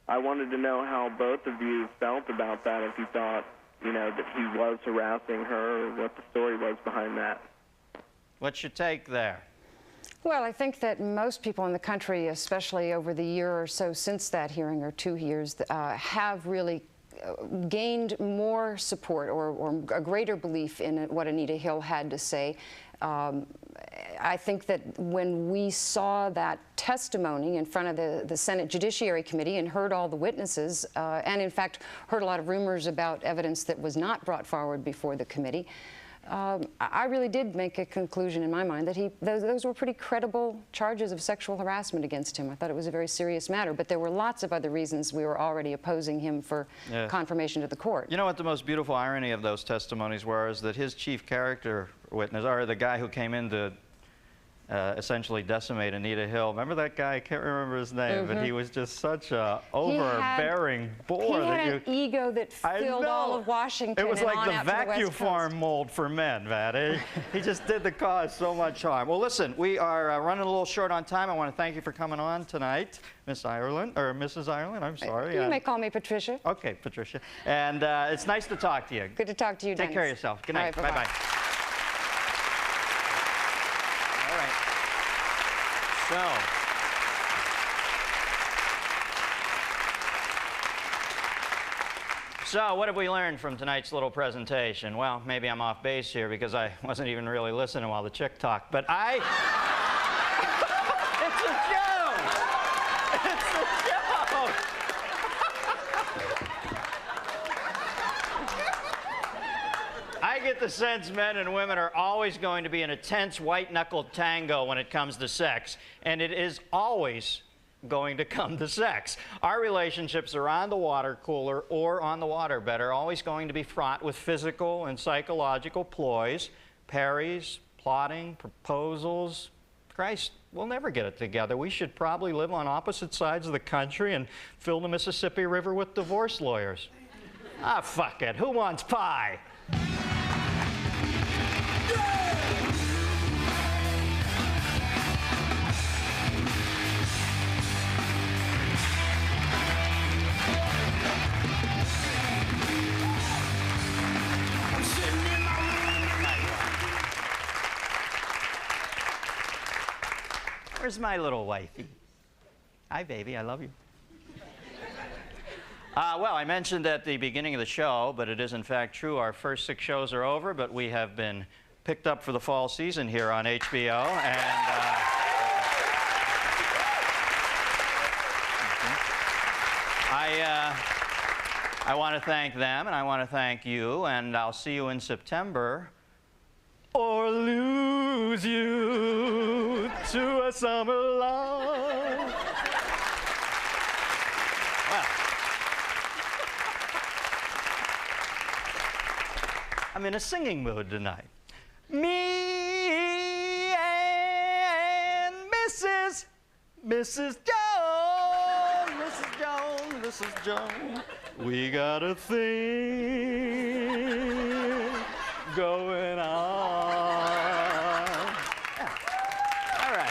I wanted to know how both of you felt about that, if you thought, you know, that he was harassing her, or what the story was behind that. What's your take there? Well, I think that most people in the country, especially over the year or so since that hearing, or 2 years, have really gained more support or a greater belief in what Anita Hill had to say. I think that when we saw that testimony in front of the Senate Judiciary Committee and heard all the witnesses, and in fact heard a lot of rumors about evidence that was not brought forward before the committee, I really did make a conclusion in my mind that those were pretty credible charges of sexual harassment against him. I thought it was a very serious matter, but there were lots of other reasons we were already opposing him for confirmation to the court. You know what the most beautiful irony of those testimonies were, is that his chief character witness, or the guy who came in to essentially decimate Anita Hill. Remember that guy? I can't remember his name, but he was just such a overbearing bore. He had an ego that filled all of Washington. It was and like on the out to vacuum West farm Coast. mold for men, man. He just did the cause so much harm. Well, listen, we are running a little short on time. I want to thank you for coming on tonight, Miss Ireland, or Mrs. Ireland, I'm sorry. You may call me Patricia. Okay, Patricia. And it's nice to talk to you. Good to talk to you, Dennis. Take care of yourself. Good night. All right, bye-bye. So what have we learned from tonight's little presentation? Well, maybe I'm off base here because I wasn't even really listening while the chick talked, but it's a joke! It's a joke! I get the sense men and women are always going to be in a tense white-knuckled tango when it comes to sex, and it is always going to come to sex. Our relationships around the water cooler or on the waterbed are always going to be fraught with physical and psychological ploys, parries, plotting, proposals. Christ, we'll never get it together. We should probably live on opposite sides of the country and fill the Mississippi River with divorce lawyers. Ah, fuck it. Who wants pie? Where's my little wifey? Hi, baby. I love you. Well, I mentioned at the beginning of the show, but it is in fact true, our first 6 shows are over, but we have been picked up for the fall season here on HBO, and I want to thank them, and I want to thank you, and I'll see you in September or lose you to a summer love. Well, I'm in a singing mood tonight. Me and Mrs. Jones, we got a thing going on. Yeah. All right.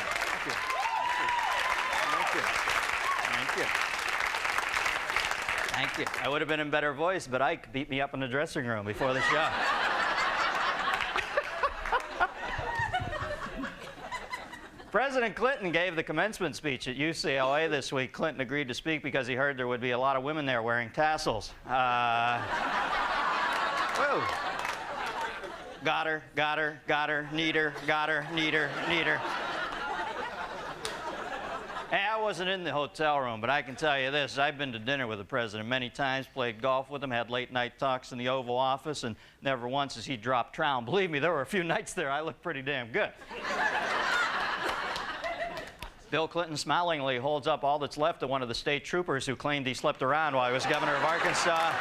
Thank you. I would have been in better voice, but Ike beat me up in the dressing room before the show. President Clinton gave the commencement speech at UCLA this week. Clinton agreed to speak because he heard there would be a lot of women there wearing tassels. Whoa. Got her, need her. Hey, I wasn't in the hotel room, but I can tell you this. I've been to dinner with the president many times, played golf with him, had late-night talks in the Oval Office, and never once has he dropped trow. And believe me, there were a few nights there I looked pretty damn good. Bill Clinton smilingly holds up all that's left of one of the state troopers who claimed he slept around while he was governor of Arkansas.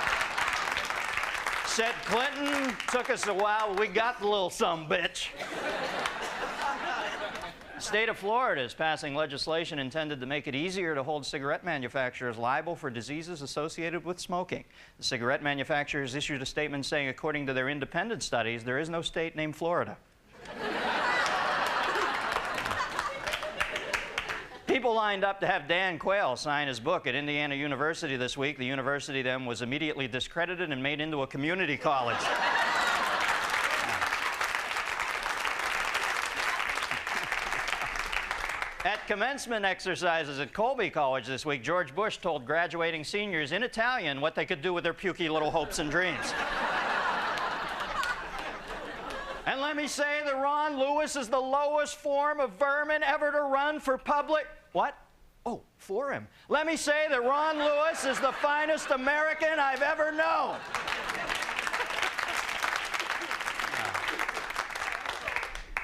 Said, Clinton, took us a while, but we got the little sumbitch. The state of Florida is passing legislation intended to make it easier to hold cigarette manufacturers liable for diseases associated with smoking. The cigarette manufacturers issued a statement saying, according to their independent studies, there is no state named Florida. People lined up to have Dan Quayle sign his book at Indiana University this week. The university then was immediately discredited and made into a community college. At commencement exercises at Colby College this week, George Bush told graduating seniors in Italian what they could do with their pukey little hopes and dreams. And let me say that Ron Lewis is the lowest form of vermin ever to run for public. What? Oh, for him. Let me say that Ron Lewis is the finest American I've ever known.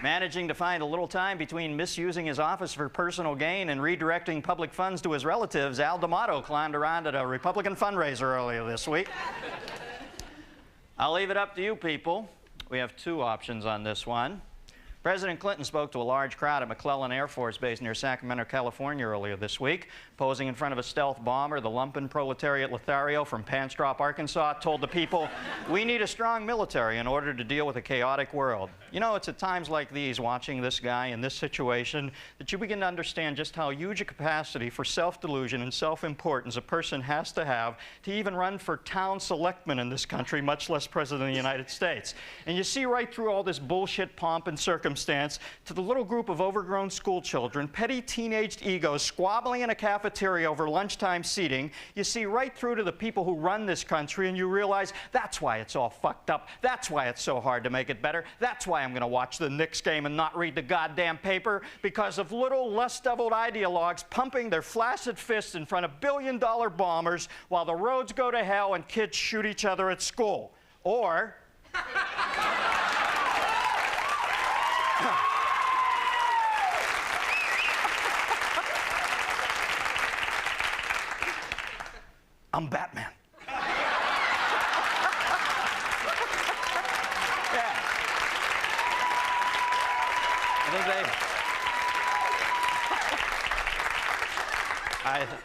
Managing to find a little time between misusing his office for personal gain and redirecting public funds to his relatives, Al D'Amato climbed around at a Republican fundraiser earlier this week. I'll leave it up to you people. We have two options on this one. President Clinton spoke to a large crowd at McClellan Air Force Base near Sacramento, California earlier this week. Posing in front of a stealth bomber, the lumpen proletariat Lothario from Panstrop, Arkansas, told the people, we need a strong military in order to deal with a chaotic world. You know, it's at times like these, watching this guy in this situation, that you begin to understand just how huge a capacity for self-delusion and self-importance a person has to have to even run for town selectman in this country, much less president of the United States. And you see right through all this bullshit pomp and circumstance to the little group of overgrown school children, petty teenaged egos squabbling in a cafeteria over lunchtime seating. You see right through to the people who run this country, and you realize that's why it's all fucked up. That's why it's so hard to make it better. That's why I'm going to watch the Knicks game and not read the goddamn paper, because of little lust-doubled ideologues pumping their flaccid fists in front of billion-dollar bombers while the roads go to hell and kids shoot each other at school. Or I'm Batman.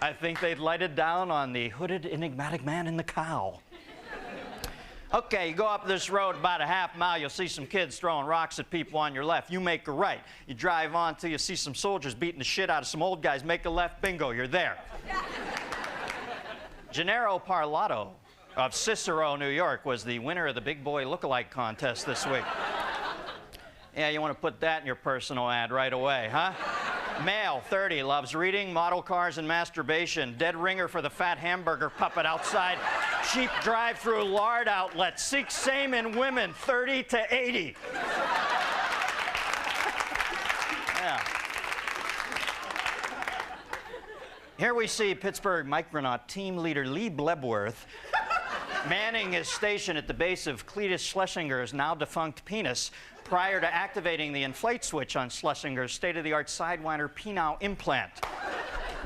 I think they'd lighted down on the hooded, enigmatic man in the cowl. Okay, you go up this road about a half mile, you'll see some kids throwing rocks at people on your left. You make a right. You drive on till you see some soldiers beating the shit out of some old guys. Make a left, bingo, you're there. Gennaro Parlato of Cicero, New York, was the winner of the Big Boy Lookalike contest this week. Yeah, you want to put that in your personal ad right away, huh? Male, 30, loves reading, model cars, and masturbation. Dead ringer for the fat hamburger puppet outside cheap drive-through lard outlet. Seeks same in women, 30 to 80. Yeah. Here we see Pittsburgh Micronaut team leader Lee Blebworth manning his station at the base of Cletus Schlesinger's now-defunct penis, prior to activating the inflate switch on Schlesinger's state-of-the-art Sidewinder penile implant.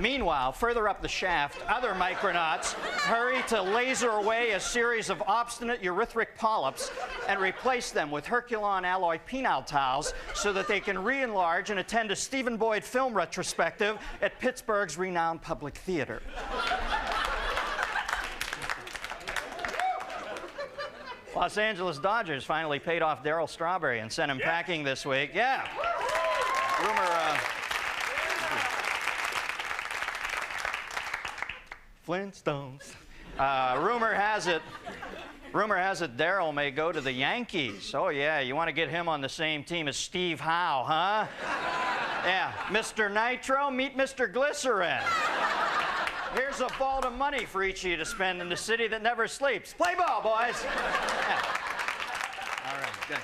Meanwhile, further up the shaft, other micronauts hurry to laser away a series of obstinate urethric polyps and replace them with Herculon alloy penile tiles so that they can re-enlarge and attend a Stephen Boyd film retrospective at Pittsburgh's renowned public theater. Los Angeles Dodgers finally paid off Darryl Strawberry and sent him packing this week. Yeah. Flintstones. Rumor has it Darryl may go to the Yankees. Oh yeah, you want to get him on the same team as Steve Howe, huh? Yeah, Mr. Nitro, meet Mr. Glycerin. Here's a vault of money for each of you to spend in the city that never sleeps. Play ball, boys. Yeah. All right, good.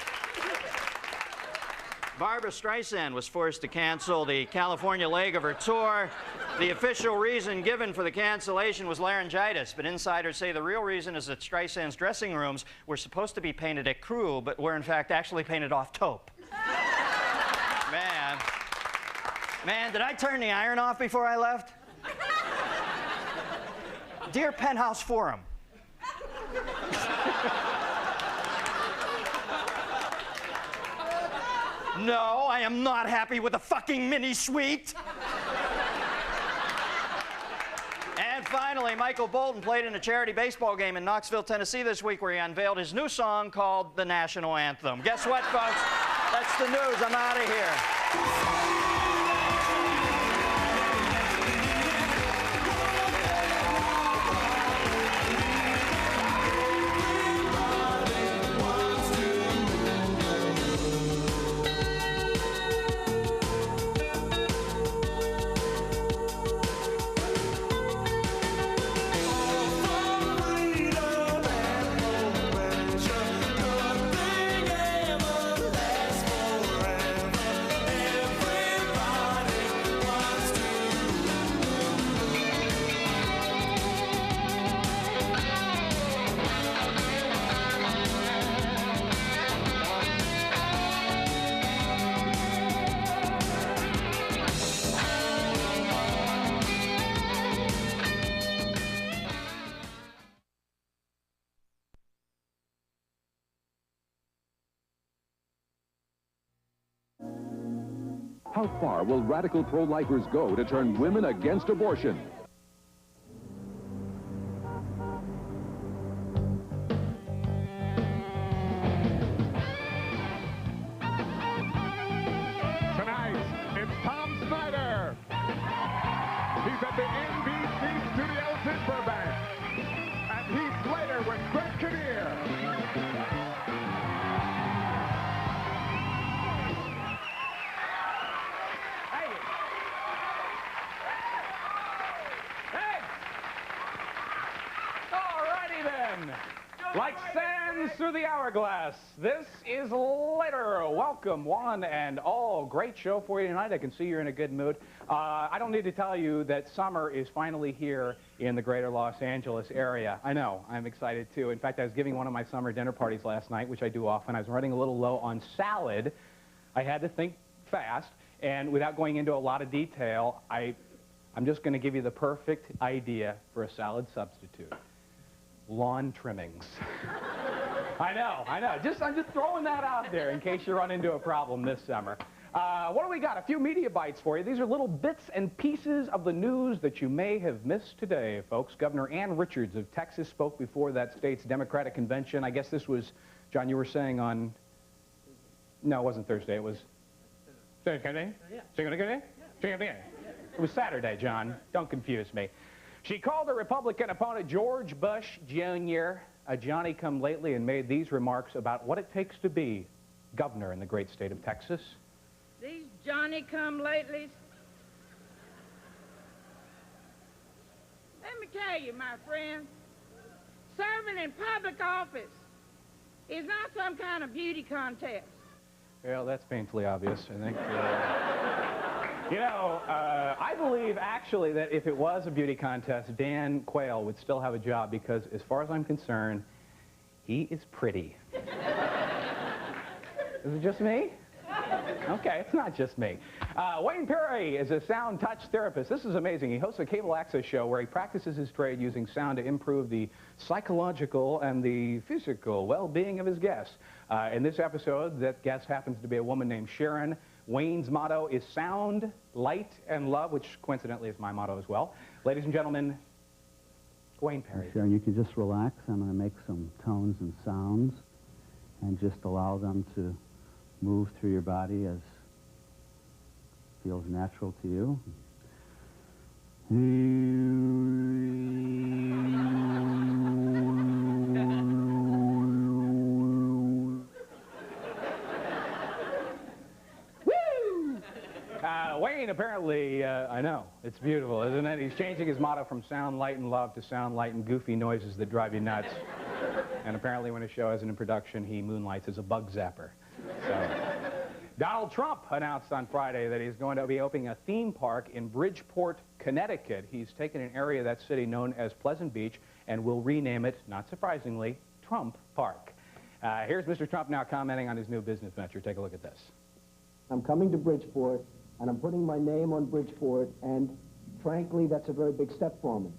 Barbra Streisand was forced to cancel the California leg of her tour. The official reason given for the cancellation was laryngitis, but insiders say the real reason is that Streisand's dressing rooms were supposed to be painted ecru, but were in fact actually painted off taupe. Man, did I turn the iron off before I left? Dear Penthouse Forum. No, I am not happy with the fucking mini suite. And finally, Michael Bolton played in a charity baseball game in Knoxville, Tennessee this week where he unveiled his new song called the National Anthem. Guess what, folks? That's the news. I'm out of here. How far will radical pro-lifers go to turn women against abortion? Tonight, it's Tom Snyder. He's at the NBC studios in Burbank. And he's later with Greg Kinnear. Like sands through the hourglass, this is Later. Welcome, one and all. Great show for you tonight. I can see you're in a good mood. I don't need to tell you that summer is finally here in the greater Los Angeles area. I know, I'm excited too. In fact, I was giving one of my summer dinner parties last night, which I do often. I was running a little low on salad. I had to think fast, and without going into a lot of detail, I'm just going to give you the perfect idea for a salad substitute. Lawn trimmings. I know. I'm just throwing that out there in case you run into a problem this summer. What do we got? A few media bites for you. These are little bits and pieces of the news that you may have missed today, folks. Governor Ann Richards of Texas spoke before that state's Democratic convention. I guess this was, John, you were saying on... No, it wasn't Thursday. It was... Thursday? It was Saturday, John. Don't confuse me. She called her Republican opponent George Bush Jr. a Johnny-come-lately and made these remarks about what it takes to be governor in the great state of Texas. These Johnny-come-latelys, let me tell you, my friend, serving in public office is not some kind of beauty contest. Well, that's painfully obvious, I think. You know, I believe, actually, that if it was a beauty contest, Dan Quayle would still have a job because, as far as I'm concerned, he is pretty. Is it just me? Okay, it's not just me. Wayne Perry is a sound touch therapist. This is amazing. He hosts a cable access show where he practices his trade using sound to improve the psychological and the physical well-being of his guests. In this episode, that guest happens to be a woman named Sharon. Wayne's motto is sound, light, and love, which coincidentally is my motto as well. Ladies and gentlemen, Wayne Perry. Sharon, you can just relax. I'm going to make some tones and sounds and just allow them to move through your body as feels natural to you. Wayne, apparently, I know, it's beautiful, isn't it? He's changing his motto from sound, light, and love to sound, light, and goofy noises that drive you nuts. And apparently when his show isn't in production, he moonlights as a bug zapper. So, Donald Trump announced on Friday that he's going to be opening a theme park in Bridgeport, Connecticut. He's taken an area of that city known as Pleasant Beach and will rename it, not surprisingly, Trump Park. Here's Mr. Trump now commenting on his new business venture. Take a look at this. I'm coming to Bridgeport, and I'm putting my name on Bridgeport, and frankly, that's a very big step for me.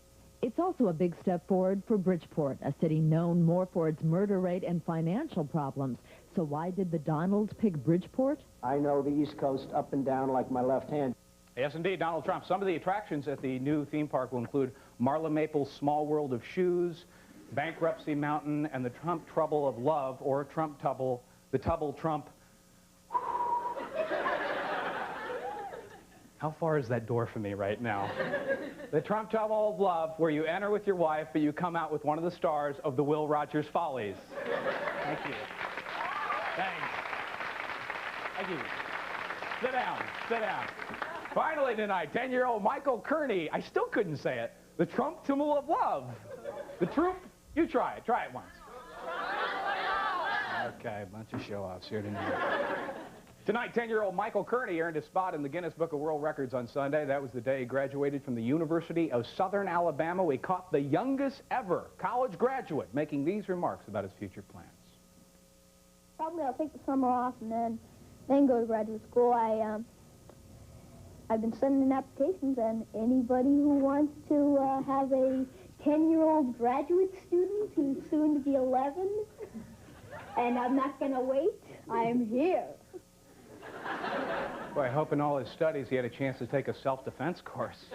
It's also a big step forward for Bridgeport, a city known more for its murder rate and financial problems. So why did the Donalds pick Bridgeport? I know the East Coast up and down like my left hand. Yes, indeed, Donald Trump. Some of the attractions at the new theme park will include Marla Maple's Small World of Shoes, Bankruptcy Mountain, and the Trump Trouble of Love, or Trump Tubble, the Tubble Trump. How far is that door for me right now? The Trump Tubble of Love, where you enter with your wife, but you come out with one of the stars of the Will Rogers Follies. Thank you. Thanks. Thank you. Sit down. Sit down. Finally tonight, 10-year-old Michael Kearney. I still couldn't say it. The Trump Tubble of Love. The Troop. You try it. Try it once. Okay, a bunch of show-offs here tonight. Tonight, 10-year-old Michael Kearney earned a spot in the Guinness Book of World Records on Sunday. That was the day he graduated from the University of Southern Alabama. We caught the youngest ever college graduate making these remarks about his future plans. Probably I'll take the summer off and then go to graduate school. I've been sending in applications, and anybody who wants to have a 10-year-old graduate student who's soon to be 11, and I'm not going to wait, I'm here. Boy, I hope in all his studies he had a chance to take a self-defense course.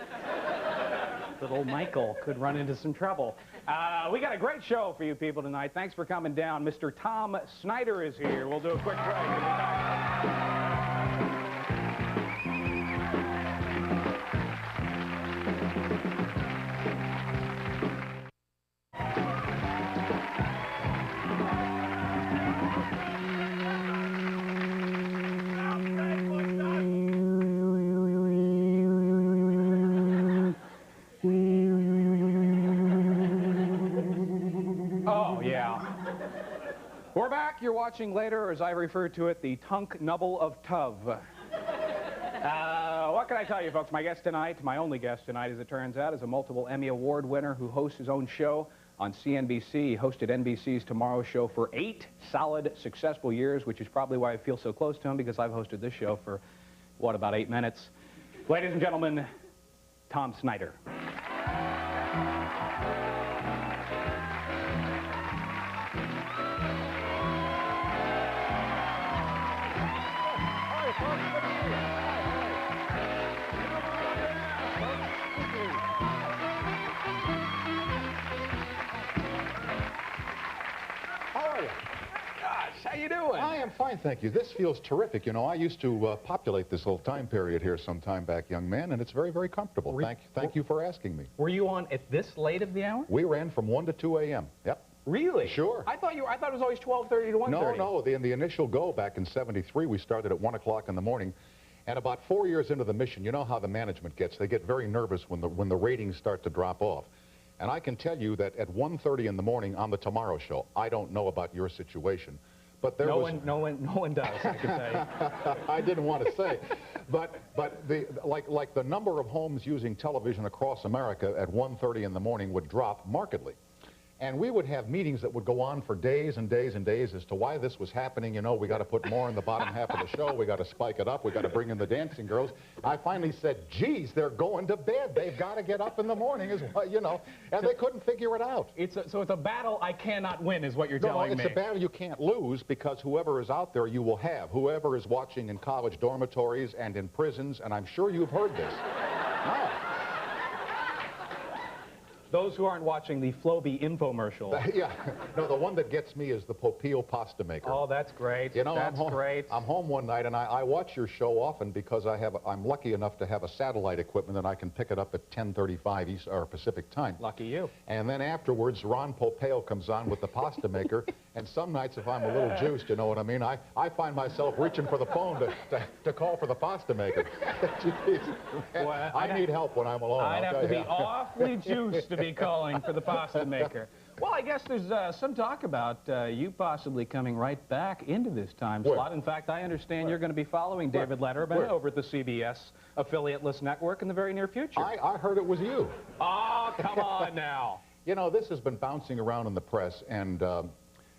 Little Michael could run into some trouble. We got a great show for you people tonight. Thanks for coming down. Mr. Tom Snyder is here. We'll do a quick break. We'll be back. We're back. You're watching later, or as I refer to it, the Tunk Nubble of Tuv. What can I tell you, folks? My guest tonight, my only guest tonight, as it turns out, is a multiple Emmy Award winner who hosts his own show on CNBC. He hosted NBC's Tomorrow Show for 8 solid, successful years, which is probably why I feel so close to him, because I've hosted this show for, what, about 8 minutes. Ladies and gentlemen, Tom Snyder. How you doing? I am fine, thank you. This feels terrific. You know, I used to populate this little time period here some time back, young man, and it's very, very comfortable. Thank you for asking me. Were you on at this late of the hour? We ran from 1 to 2 a.m. Yep. Really? Sure. I thought it was always 12:30 to 1:30. No. In the initial go back in '73, we started at 1 o'clock in the morning, and about 4 years into the mission, you know how the management gets. They get very nervous when the ratings start to drop off. And I can tell you that at 1:30 in the morning on the Tomorrow Show, I don't know about your situation, but there was... No one does, I can say. I didn't want to say. But like the number of homes using television across America at 1:30 in the morning would drop markedly. And we would have meetings that would go on for days and days and days as to why this was happening. You know, we got to put more in the bottom half of the show. We got to spike it up. We got to bring in the dancing girls. I finally said, geez, they're going to bed. They've got to get up in the morning, as well, you know. And they couldn't figure it out. So it's a battle I cannot win, is what you're telling me. No, it's a battle you can't lose, because whoever is out there, you will have. Whoever is watching in college dormitories and in prisons, and I'm sure you've heard this. No. Those who aren't watching the Floby infomercial. Yeah. No, the one that gets me is the Popeil pasta maker. Oh, that's great. You know, that's great. I'm home one night, and I watch your show often because I'm lucky enough to have a satellite equipment that I can pick it up at 10:35 East or Pacific time. Lucky you. And then afterwards, Ron Popeil comes on with the pasta maker, and some nights, if I'm a little juiced, you know what I mean, I find myself reaching for the phone to call for the pasta maker. Jeez, well, I need help when I'm alone. I'd have to be awfully juiced to be calling for the pasta maker. Well, I guess there's some talk about you possibly coming right back into this time slot. In fact, I understand you're going to be following David Letterman over at the CBS affiliateless network in the very near future. I heard it was you. Oh, come on now. You know, this has been bouncing around in the press, and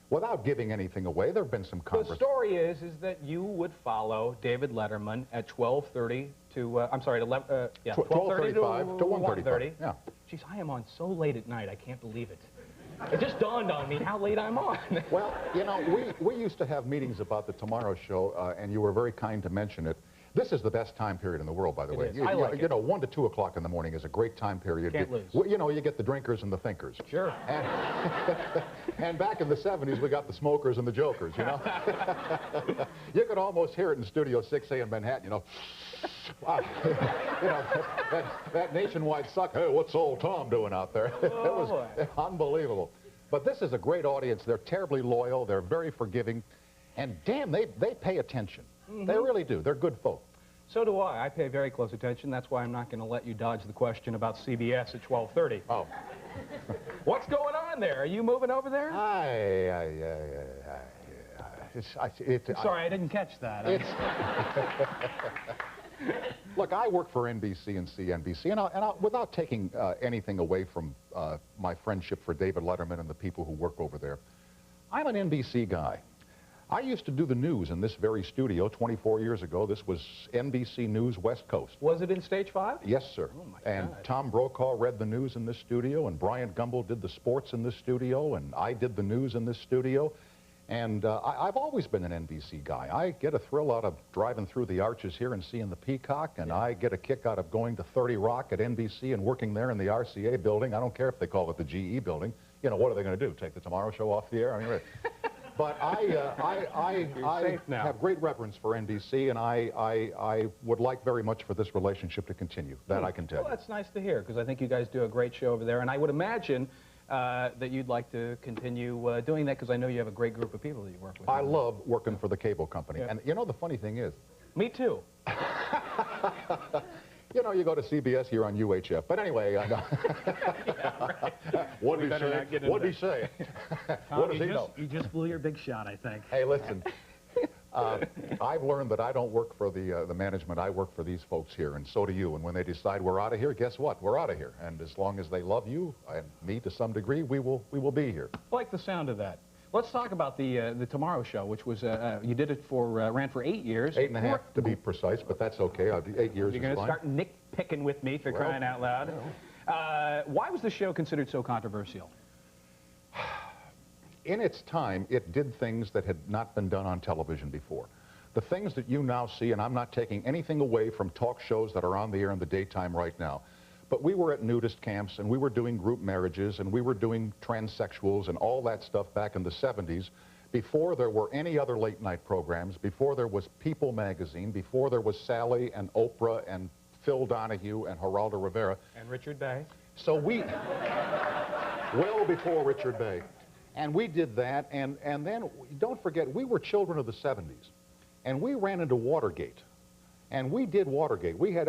without giving anything away, there have been some conversations. The story is that you would follow David Letterman at 12:30 to, I'm sorry, 12:30 to 1:30. Yeah. Geez, I am on so late at night, I can't believe it. It just dawned on me how late I'm on. Well, you know, we used to have meetings about the Tomorrow Show, and you were very kind to mention it. This is the best time period in the world, by the way. I like it. You know, 1 to 2 o'clock in the morning is a great time period. Can't lose. You know, you get the drinkers and the thinkers. Sure. And back in the 70s, we got the smokers and the jokers, you know. You could almost hear it in Studio 6A in Manhattan, you know. Wow. You know, that nationwide suck. Hey, what's old Tom doing out there? It was unbelievable. But this is a great audience. They're terribly loyal. They're very forgiving. And damn, they pay attention. They really do. They're good folk. So do I. I pay very close attention. That's why I'm not going to let you dodge the question about CBS at 12:30. Oh. What's going on there? Are you moving over there? Sorry, I didn't catch that. Look, I work for NBC and CNBC, and without taking anything away from my friendship for David Letterman and the people who work over there, I'm an NBC guy. I used to do the news in this very studio 24 years ago. This was NBC News West Coast. Was it in Stage 5? Yes, sir. Oh, my and God. Tom Brokaw read the news in this studio, and Brian Gumbel did the sports in this studio, and I did the news in this studio. And I've always been an NBC guy. I get a thrill out of driving through the arches here and seeing the Peacock, and I get a kick out of going to 30 Rock at NBC and working there in the RCA building. I don't care if they call it the GE building. You know, what are they going to do, take the Tomorrow Show off the air? I mean, really. But I have great reverence for NBC, and I would like very much for this relationship to continue. That I can tell you. Well, that's nice to hear, because I think you guys do a great show over there, and I would imagine that you'd like to continue doing that, because I know you have a great group of people that you work with. I love working for the cable company. And you know, the funny thing is... Me too. You know, you go to CBS, you're on UHF. But anyway, what did he say? What did he say? What does he know? You just blew your big shot, I think. Hey, listen. I've learned that I don't work for the management. I work for these folks here, and so do you. And when they decide we're out of here, guess what? We're out of here. And as long as they love you and me to some degree, we will be here. I like the sound of that. Let's talk about the Tomorrow Show, which was, you did it for, ran for 8 years. 8.5 to be precise, but that's okay. 8 years is You're going to start nitpicking with me for crying out loud. Why was the show considered so controversial? In its time, it did things that had not been done on television before. The things that you now see, and I'm not taking anything away from talk shows that are on the air in the daytime right now, but we were at nudist camps, and we were doing group marriages, and we were doing transsexuals and all that stuff back in the 70s, before there were any other late-night programs, before there was People magazine, before there was Sally and Oprah and Phil Donahue and Geraldo Rivera. And Richard Bay. So we, well before Richard Bay. And we did that, and then, don't forget, we were children of the 70s, and we ran into Watergate. And we did Watergate. We had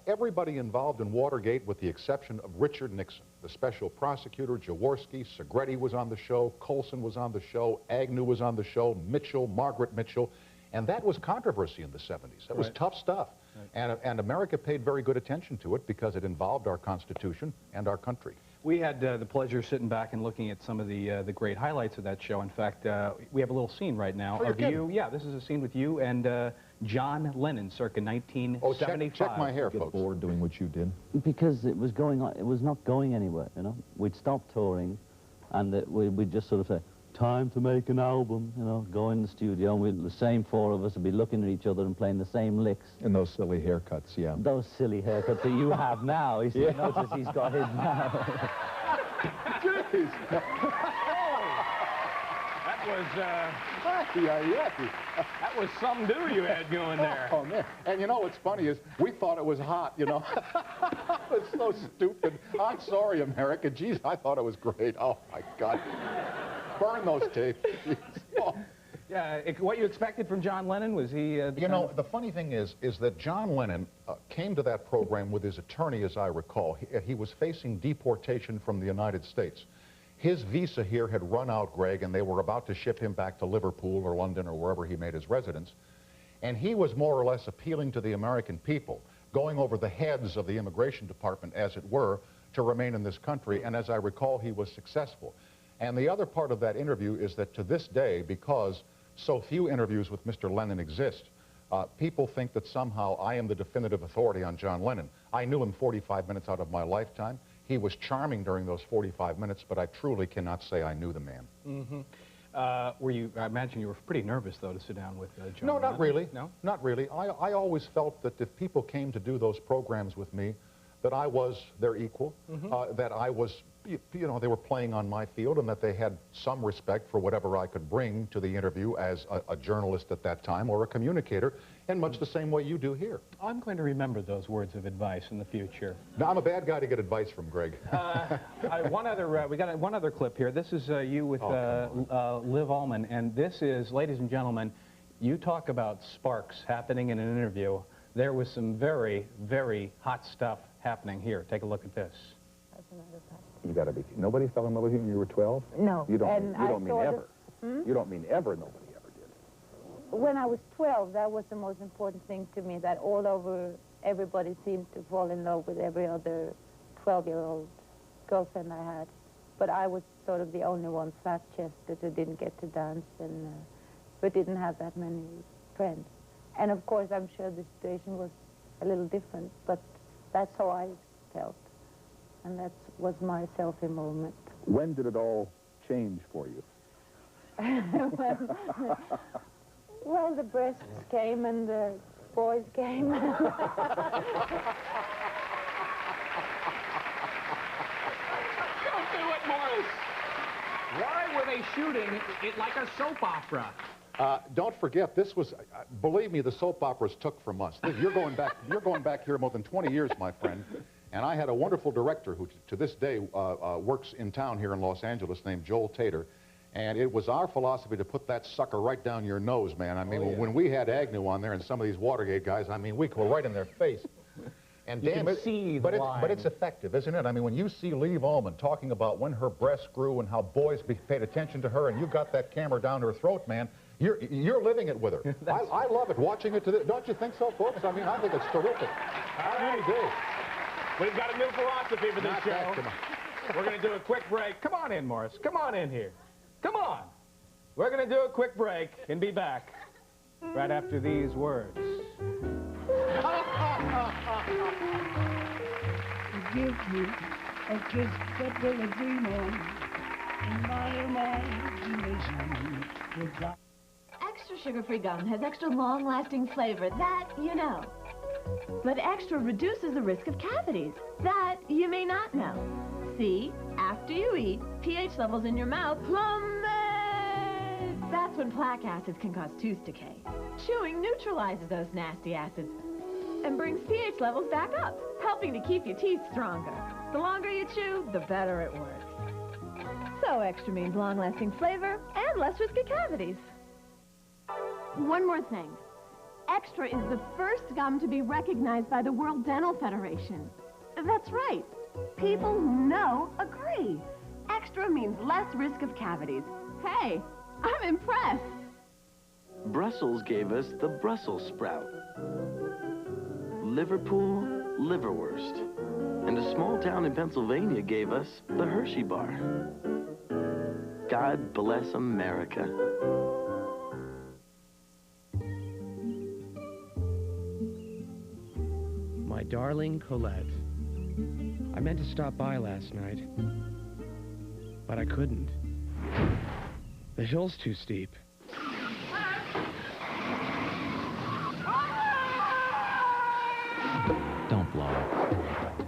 everybody involved in Watergate with the exception of Richard Nixon, the special prosecutor, Jaworski, Segretti was on the show, Colson was on the show, Agnew was on the show, Mitchell, Margaret Mitchell, and that was controversy in the 70s. That was tough stuff. Right. And America paid very good attention to it because it involved our Constitution and our country. We had the pleasure of sitting back and looking at some of the great highlights of that show. In fact, we have a little scene right now of you. Yeah, this is a scene with you and John Lennon, circa 1975. Oh, check my hair, folks. Bored doing what you did? Because it was going on, it was not going anywhere, you know. We'd stop touring, and we'd just sort of say, time to make an album, you know, go in the studio, and the same four of us would be looking at each other and playing the same licks. And those silly haircuts, yeah. Those silly haircuts that you have now. He's notice he's got his now. Jeez. That was some do you had going there. Oh, man. And you know what's funny is we thought it was hot, you know. It's so stupid. I'm sorry, America. Geez, I thought it was great. Oh, my God. Burn those tapes. Oh. Yeah, what you expected from John Lennon, was he... you know, the funny thing is that John Lennon came to that program with his attorney, as I recall. He was facing deportation from the United States. His visa here had run out, Greg, and they were about to ship him back to Liverpool or London or wherever he made his residence. And he was more or less appealing to the American people, going over the heads of the immigration department, as it were, to remain in this country. And as I recall, he was successful. And the other part of that interview is that to this day, because so few interviews with Mr. Lennon exist, people think that somehow I am the definitive authority on John Lennon. I knew him 45 minutes out of my lifetime. He was charming during those 45 minutes, but I truly cannot say I knew the man. Mm-hmm. I imagine you were pretty nervous, though, to sit down with John No, Lennon. not really. No? Not really. I always felt that if people came to do those programs with me, that I was their equal, that I was, you know, they were playing on my field, and that they had some respect for whatever I could bring to the interview as a journalist at that time or a communicator, in much the same way you do here. I'm going to remember those words of advice in the future. Now, I'm a bad guy to get advice from, Greg. We got one other clip here. This is you with Liv Ullmann, and this is, ladies and gentlemen, you talk about sparks happening in an interview. There was some very, very hot stuff happening here. Take a look at this. You got to be. Nobody fell in love with you when you were 12? No. You don't mean ever. You don't mean ever nobody ever did. When I was 12, that was the most important thing to me, that all over everybody seemed to fall in love with every other 12-year-old girlfriend I had. But I was sort of the only one flat-chested who didn't get to dance and who didn't have that many friends. And of course, I'm sure the situation was a little different, but that's how I felt. And that was my self-involvement. When did it all change for you? Well, the breasts came and the boys came. Don't do it, Morris. Why were they shooting it like a soap opera? Don't forget, this was, believe me, the soap operas took from us. You're going back here more than 20 years, my friend. And I had a wonderful director who, to this day, works in town here in Los Angeles named Joel Tater. And it was our philosophy to put that sucker right down your nose, man. I mean, when we had Agnew on there and some of these Watergate guys, I mean, we go right in their face. And Dan, but it's effective, isn't it? I mean, when you see Liv Ullmann talking about when her breasts grew and how boys paid attention to her, and you got that camera down her throat, man, you're living it with her. I love it, watching it. Don't you think so, folks? I mean, I think it's terrific. I really do. We've got a new philosophy for this show. We're going to do a quick break. Come on in, Morris. Come on in here. Come on. We're going to do a quick break and be back right after these words. Give me a kiss that will dream on in my imagination. Extra sugar-free gum has extra long-lasting flavor. That you know. But extra reduces the risk of cavities. That you may not know. See, after you eat, pH levels in your mouth plummet. That's when plaque acids can cause tooth decay. Chewing neutralizes those nasty acids and brings pH levels back up, helping to keep your teeth stronger. The longer you chew, the better it works. So extra means long-lasting flavor and less risk of cavities. One more thing. Extra is the first gum to be recognized by the World Dental Federation. That's right. People who know agree. Extra means less risk of cavities. Hey, I'm impressed. Brussels gave us the Brussels sprout. Liverpool liverwurst. And And a small town in Pennsylvania gave us the Hershey bar. God bless America. My darling Colette, I meant to stop by last night, but I couldn't. The hill's too steep. Don't blow it.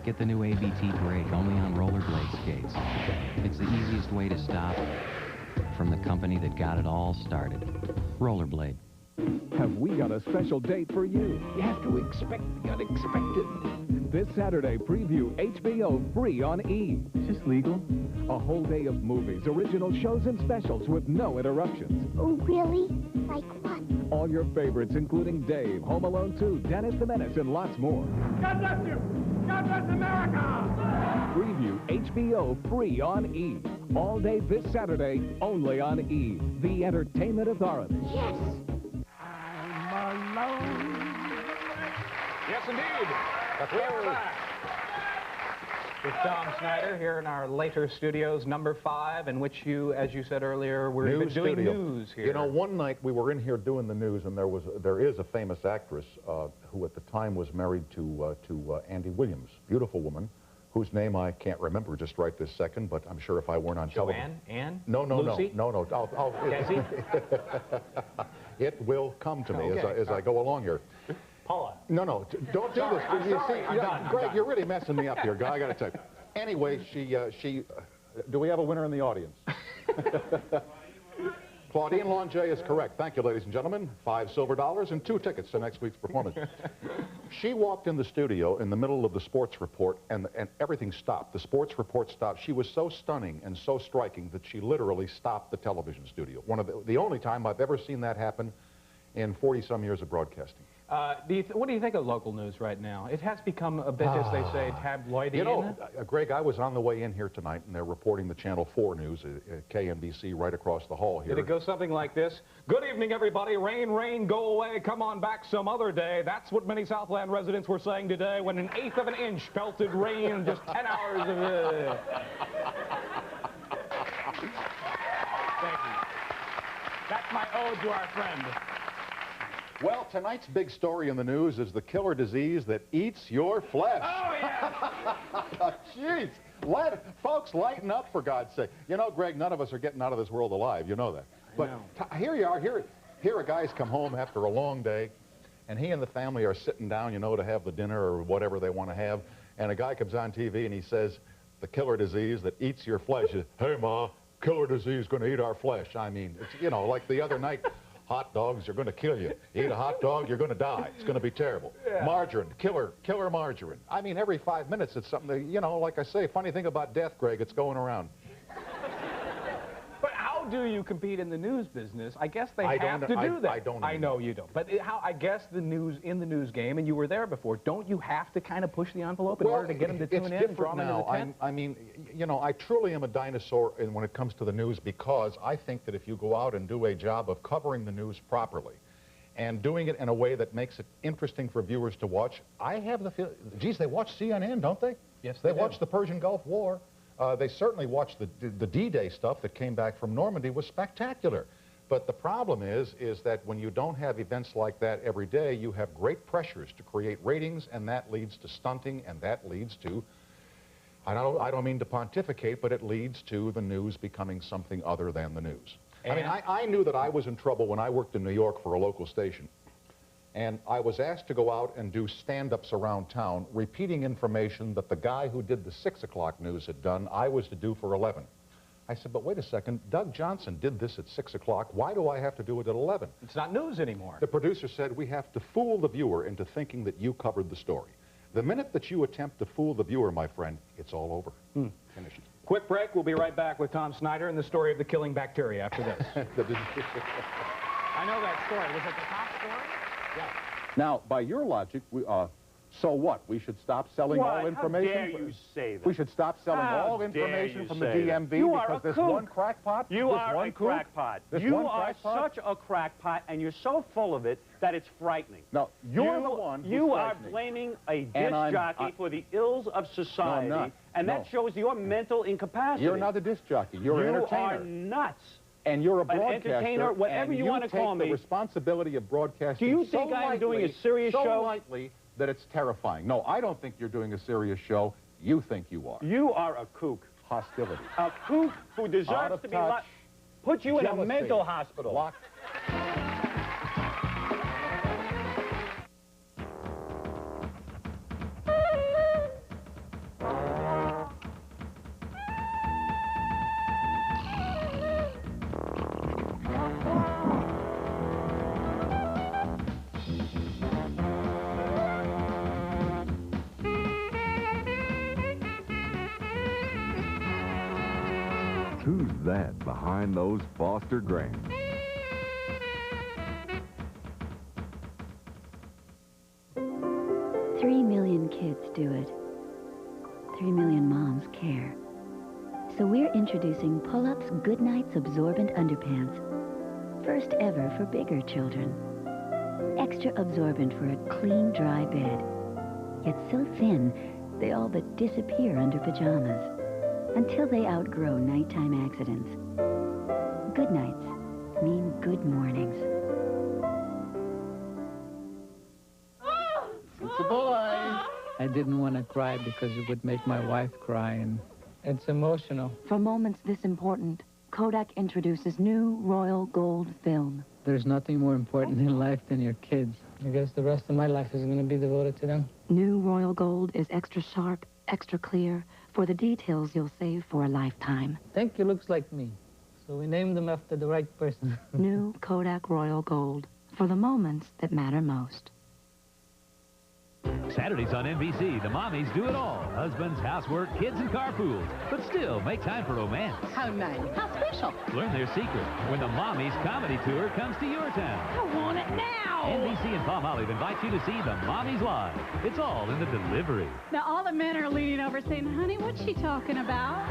Get the new ABT brake only on rollerblade skates. It's the easiest way to stop from the company that got it all started. Rollerblade. Have we got a special date for you? You have to expect the unexpected. This Saturday, preview HBO free on E. Is this legal? A whole day of movies, original shows, and specials with no interruptions. Oh, really? Like what? All your favorites, including Dave, Home Alone 2, Dennis the Menace, and lots more. God bless you! God bless America! Preview HBO free on E. All day this Saturday, only on E, the entertainment authority. Yes! I'm alone. Yes, indeed. We are back with Tom Snyder here in our later studios, number 5, in which you, as you said earlier, we're doing news here. You know, one night we were in here doing the news, and there is a famous actress who at the time was married to Andy Williams, beautiful woman, whose name I can't remember just right this second, but I'm sure if I weren't on television. Ann? No. Lucy? No. Cassie? It will come to me as I go along here. Paula. No, don't do this. I'm sorry. I'm done. Greg, you're really messing me up here, guy. I got to tell you. Anyway, do we have a winner in the audience? Claudine Longet is correct. Thank you, ladies and gentlemen. $5 silver and 2 tickets to next week's performance. She walked in the studio in the middle of the sports report, and everything stopped. The sports report stopped. She was so stunning and so striking that she literally stopped the television studio. One of the only time I've ever seen that happen in 40-some years of broadcasting. What do you think of local news right now? It has become a bit, as they say, tabloidy. You know, Greg, I was on the way in here tonight, and they're reporting the Channel 4 news at KNBC right across the hall here. Did it go something like this? Good evening, everybody. Rain, rain, go away. Come on back some other day. That's what many Southland residents were saying today when 1/8 of an inch pelted rain in just 10 hours of... Thank you. That's my ode to our friend. Well, tonight's big story in the news is the killer disease that eats your flesh. Oh, yeah! Jeez. Folks, lighten up, for God's sake. You know, Greg, none of us are getting out of this world alive. You know that. But here you are. Here a guy's come home after a long day, and he and the family are sitting down, you know, to have the dinner or whatever they want to have, and a guy comes on TV and he says, the killer disease that eats your flesh is, hey, Ma, killer disease going to eat our flesh. I mean, it's, you know, like the other night... Hot dogs are going to kill you. Eat a hot dog, you're going to die. It's going to be terrible. Yeah. Margarine, killer margarine. I mean, every 5 minutes it's something that, you know, like I say, funny thing about death, Greg, it's going around. But how do you compete in the news business? I guess they have to do that. I don't. I know you don't. But I guess in the news game, and you were there before, don't you have to kind of push the envelope in order to get them to tune in and draw them into the tent? I mean, you know, I truly am a dinosaur when it comes to the news because I think that if you go out and do a job of covering the news properly and doing it in a way that makes it interesting for viewers to watch, I have the feeling, geez, they watch CNN, don't they? Yes, they watch the Persian Gulf War. They certainly watched the D-Day stuff that came back from Normandy was spectacular. But the problem is that when you don't have events like that every day, you have great pressures to create ratings, and that leads to stunting, and that leads to, I don't mean to pontificate, but it leads to the news becoming something other than the news. I mean, I knew that I was in trouble when I worked in New York for a local station. And I was asked to go out and do stand-ups around town, repeating information that the guy who did the 6 o'clock news had done, I was to do for 11. I said, but wait a second, Doug Johnson did this at 6 o'clock. Why do I have to do it at 11? It's not news anymore. The producer said, we have to fool the viewer into thinking that you covered the story. The minute that you attempt to fool the viewer, my friend, it's all over. Finished. Quick break. We'll be right back with Tom Snyder and the story of the killing bacteria after this. I know that story. Was it the top story? Yeah. Now, by your logic, So what? We should stop selling all information? How dare you say that? We should stop selling all information from the DMV because this one crackpot? You are a crackpot. You are such a crackpot, and you're so full of it that it's frightening. No, you're the one who's You are frightening. blaming a disc jockey for the ills of society, and that shows your mental incapacity. You're not a disc jockey. You're an entertainer. You are nuts. And you're a broadcaster. An entertainer, whatever you want to call me. You take the responsibility of broadcasting. Do you think I'm doing a serious show? So lightly that it's terrifying. No, I don't think you're doing a serious show. You think you are. You are a kook. Hostility. A kook who deserves to be locked. Put you in a mental hospital. Locked. Who's that behind those Foster Grants? Three million kids do it. 3 million moms care. So we're introducing Pull-Up's Good Nights Absorbent Underpants. First ever for bigger children. Extra absorbent for a clean, dry bed. Yet so thin, they all but disappear under pajamas. Until they outgrow nighttime accidents. Good nights mean good mornings. It's a boy. I didn't want to cry because it would make my wife cry, and it's emotional. For moments this important, Kodak introduces new Royal Gold film. There's nothing more important in life than your kids. I guess the rest of my life is going to be devoted to them. New Royal Gold is extra sharp, extra clear, for the details you'll save for a lifetime. I think he looks like me, so we named him after the right person. New Kodak Royal Gold, for the moments that matter most. Saturdays on NBC, the mommies do it all. Husbands, housework, kids, and carpools. But still, make time for romance. How nice. How special. Learn their secret when the Mommies Comedy Tour comes to your town. I want it now. NBC and Palmolive invite you to see the Mommies Live. It's all in the delivery. Now all the men are leaning over saying, honey, what's she talking about?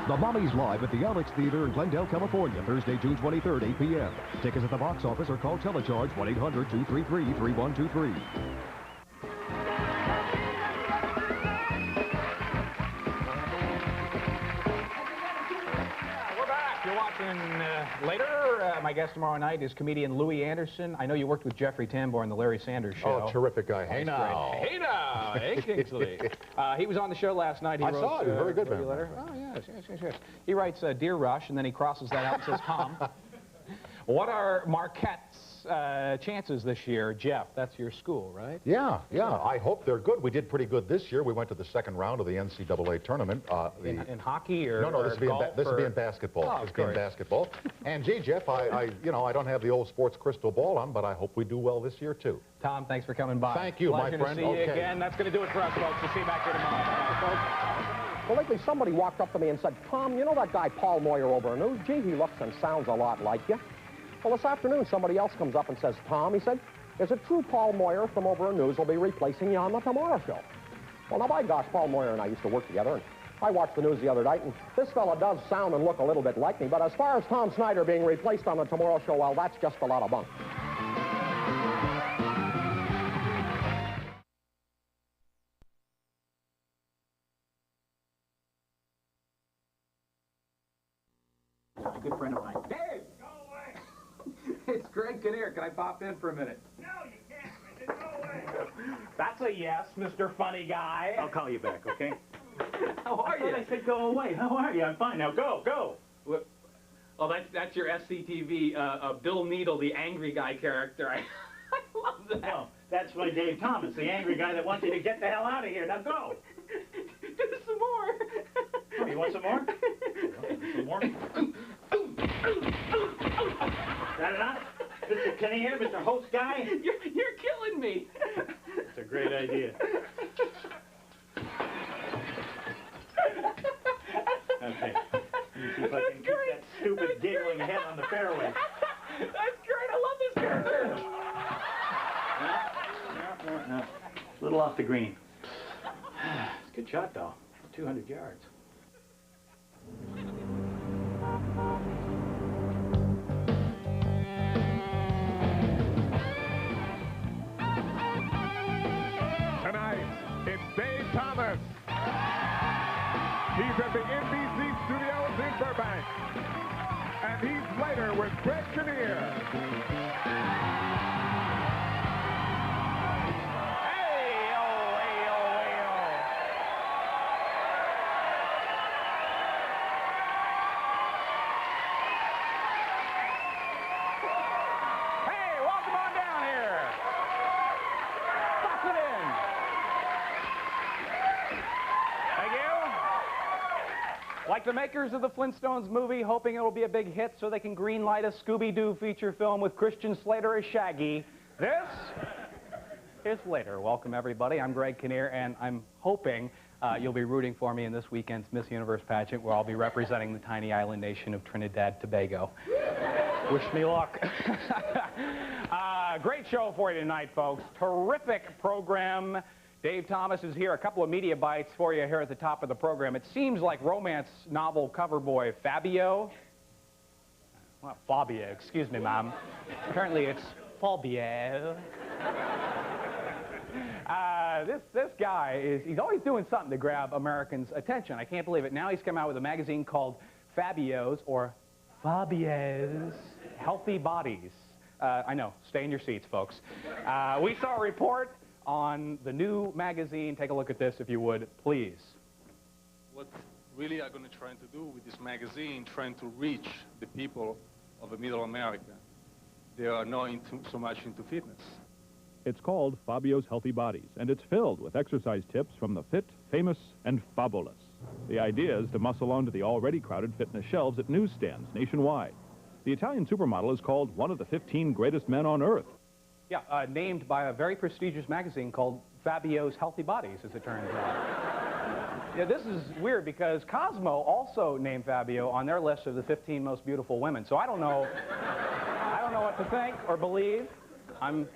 The Mommies Live at the Alex Theater in Glendale, California, Thursday, June 23rd, 8 p.m. Tickets at the box office or call Telecharge 1-800-233-3123. Later, my guest tomorrow night is comedian Louis Anderson. I know you worked with Jeffrey Tambor on the Larry Sanders Show. Oh, terrific guy. Hey now. Hey now. Hey, Kingsley. He was on the show last night. He I saw it. Very good, man. Letter. Oh, yes. He writes Dear Rush, and then he crosses that out and says Tom. What are Marquette's chances this year? Jeff, that's your school, right? Yeah. I hope they're good. We did pretty good this year. We went to the second round of the NCAA tournament. In hockey or No, this would be in basketball. Oh, this would be in basketball. And gee, Jeff, I don't have the old sports crystal ball on, but I hope we do well this year too. Tom, thanks for coming by. Thank you, Pleasure my friend. To see you again. That's going to do it for us, folks. We'll see you back here tomorrow. Well, lately somebody walked up to me and said, Tom, you know that guy Paul Moyer over in News? Gee, he looks and sounds a lot like you. Well, this afternoon, somebody else comes up and says, Tom, he said, is it true Paul Moyer from over in News will be replacing you on the Tomorrow Show? Well, now, by gosh, Paul Moyer and I used to work together, and I watched the news the other night, and this fella does sound and look a little bit like me, but as far as Tom Snyder being replaced on the Tomorrow Show, well, that's just a lot of bunk. A good friend of mine. Dave! Go away! It's Greg Kinnear. Can I pop in for a minute? No, you can't. Go away. That's a yes, Mr. Funny Guy. I'll call you back, okay? How are you? I said go away. How are you? I'm fine. Now go. Oh, that's your SCTV, Bill Needle, the angry guy character. I love that. No, that's my Dave Thomas, the angry guy that wants you to get the hell out of here. Now go. Do some more. Oh, you want some more? Some more? Is that enough? Mr. Kinnear, Mr. Host Guy? You're killing me. That's a great idea. Okay. Let me see if I can keep that stupid giggling head on the fairway. That's great. I love this character. No. little off the green. It's a good shot, though. 200 yards. Tonight, it's Dave Thomas. He's at the NBC studios in Burbank. And he's later with Greg Kinnear. Like the makers of the Flintstones movie, hoping it'll be a big hit so they can greenlight a Scooby-Doo feature film with Christian Slater as Shaggy. This is later. Welcome, everybody. I'm Greg Kinnear, and I'm hoping you'll be rooting for me in this weekend's Miss Universe pageant, where I'll be representing the tiny island nation of Trinidad Tobago. Wish me luck. Great show for you tonight, folks. Terrific program. Dave Thomas is here. A couple of media bites for you here at the top of the program. It seems like romance novel cover boy Fabio. Well, Fabio, excuse me, Mom. Apparently it's Fabio. This guy he's always doing something to grab Americans' attention. I can't believe it. Now he's come out with a magazine called Fabio's, or Fabio's Healthy Bodies. I know, stay in your seats, folks. We saw a report on the new magazine. Take a look at this, if you would, please. What really I'm going to try to do with this magazine, trying to reach the people of the Middle America. They are not so much into fitness. It's called Fabio's Healthy Bodies, and it's filled with exercise tips from the fit, famous, and fabulous. The idea is to muscle onto the already crowded fitness shelves at newsstands nationwide. The Italian supermodel is called one of the 15 greatest men on Earth. Yeah, named by a very prestigious magazine called Fabio's Healthy Bodies, as it turns out. Yeah, this is weird because Cosmo also named Fabio on their list of the 15 most beautiful women. So I don't know what to think or believe. I'm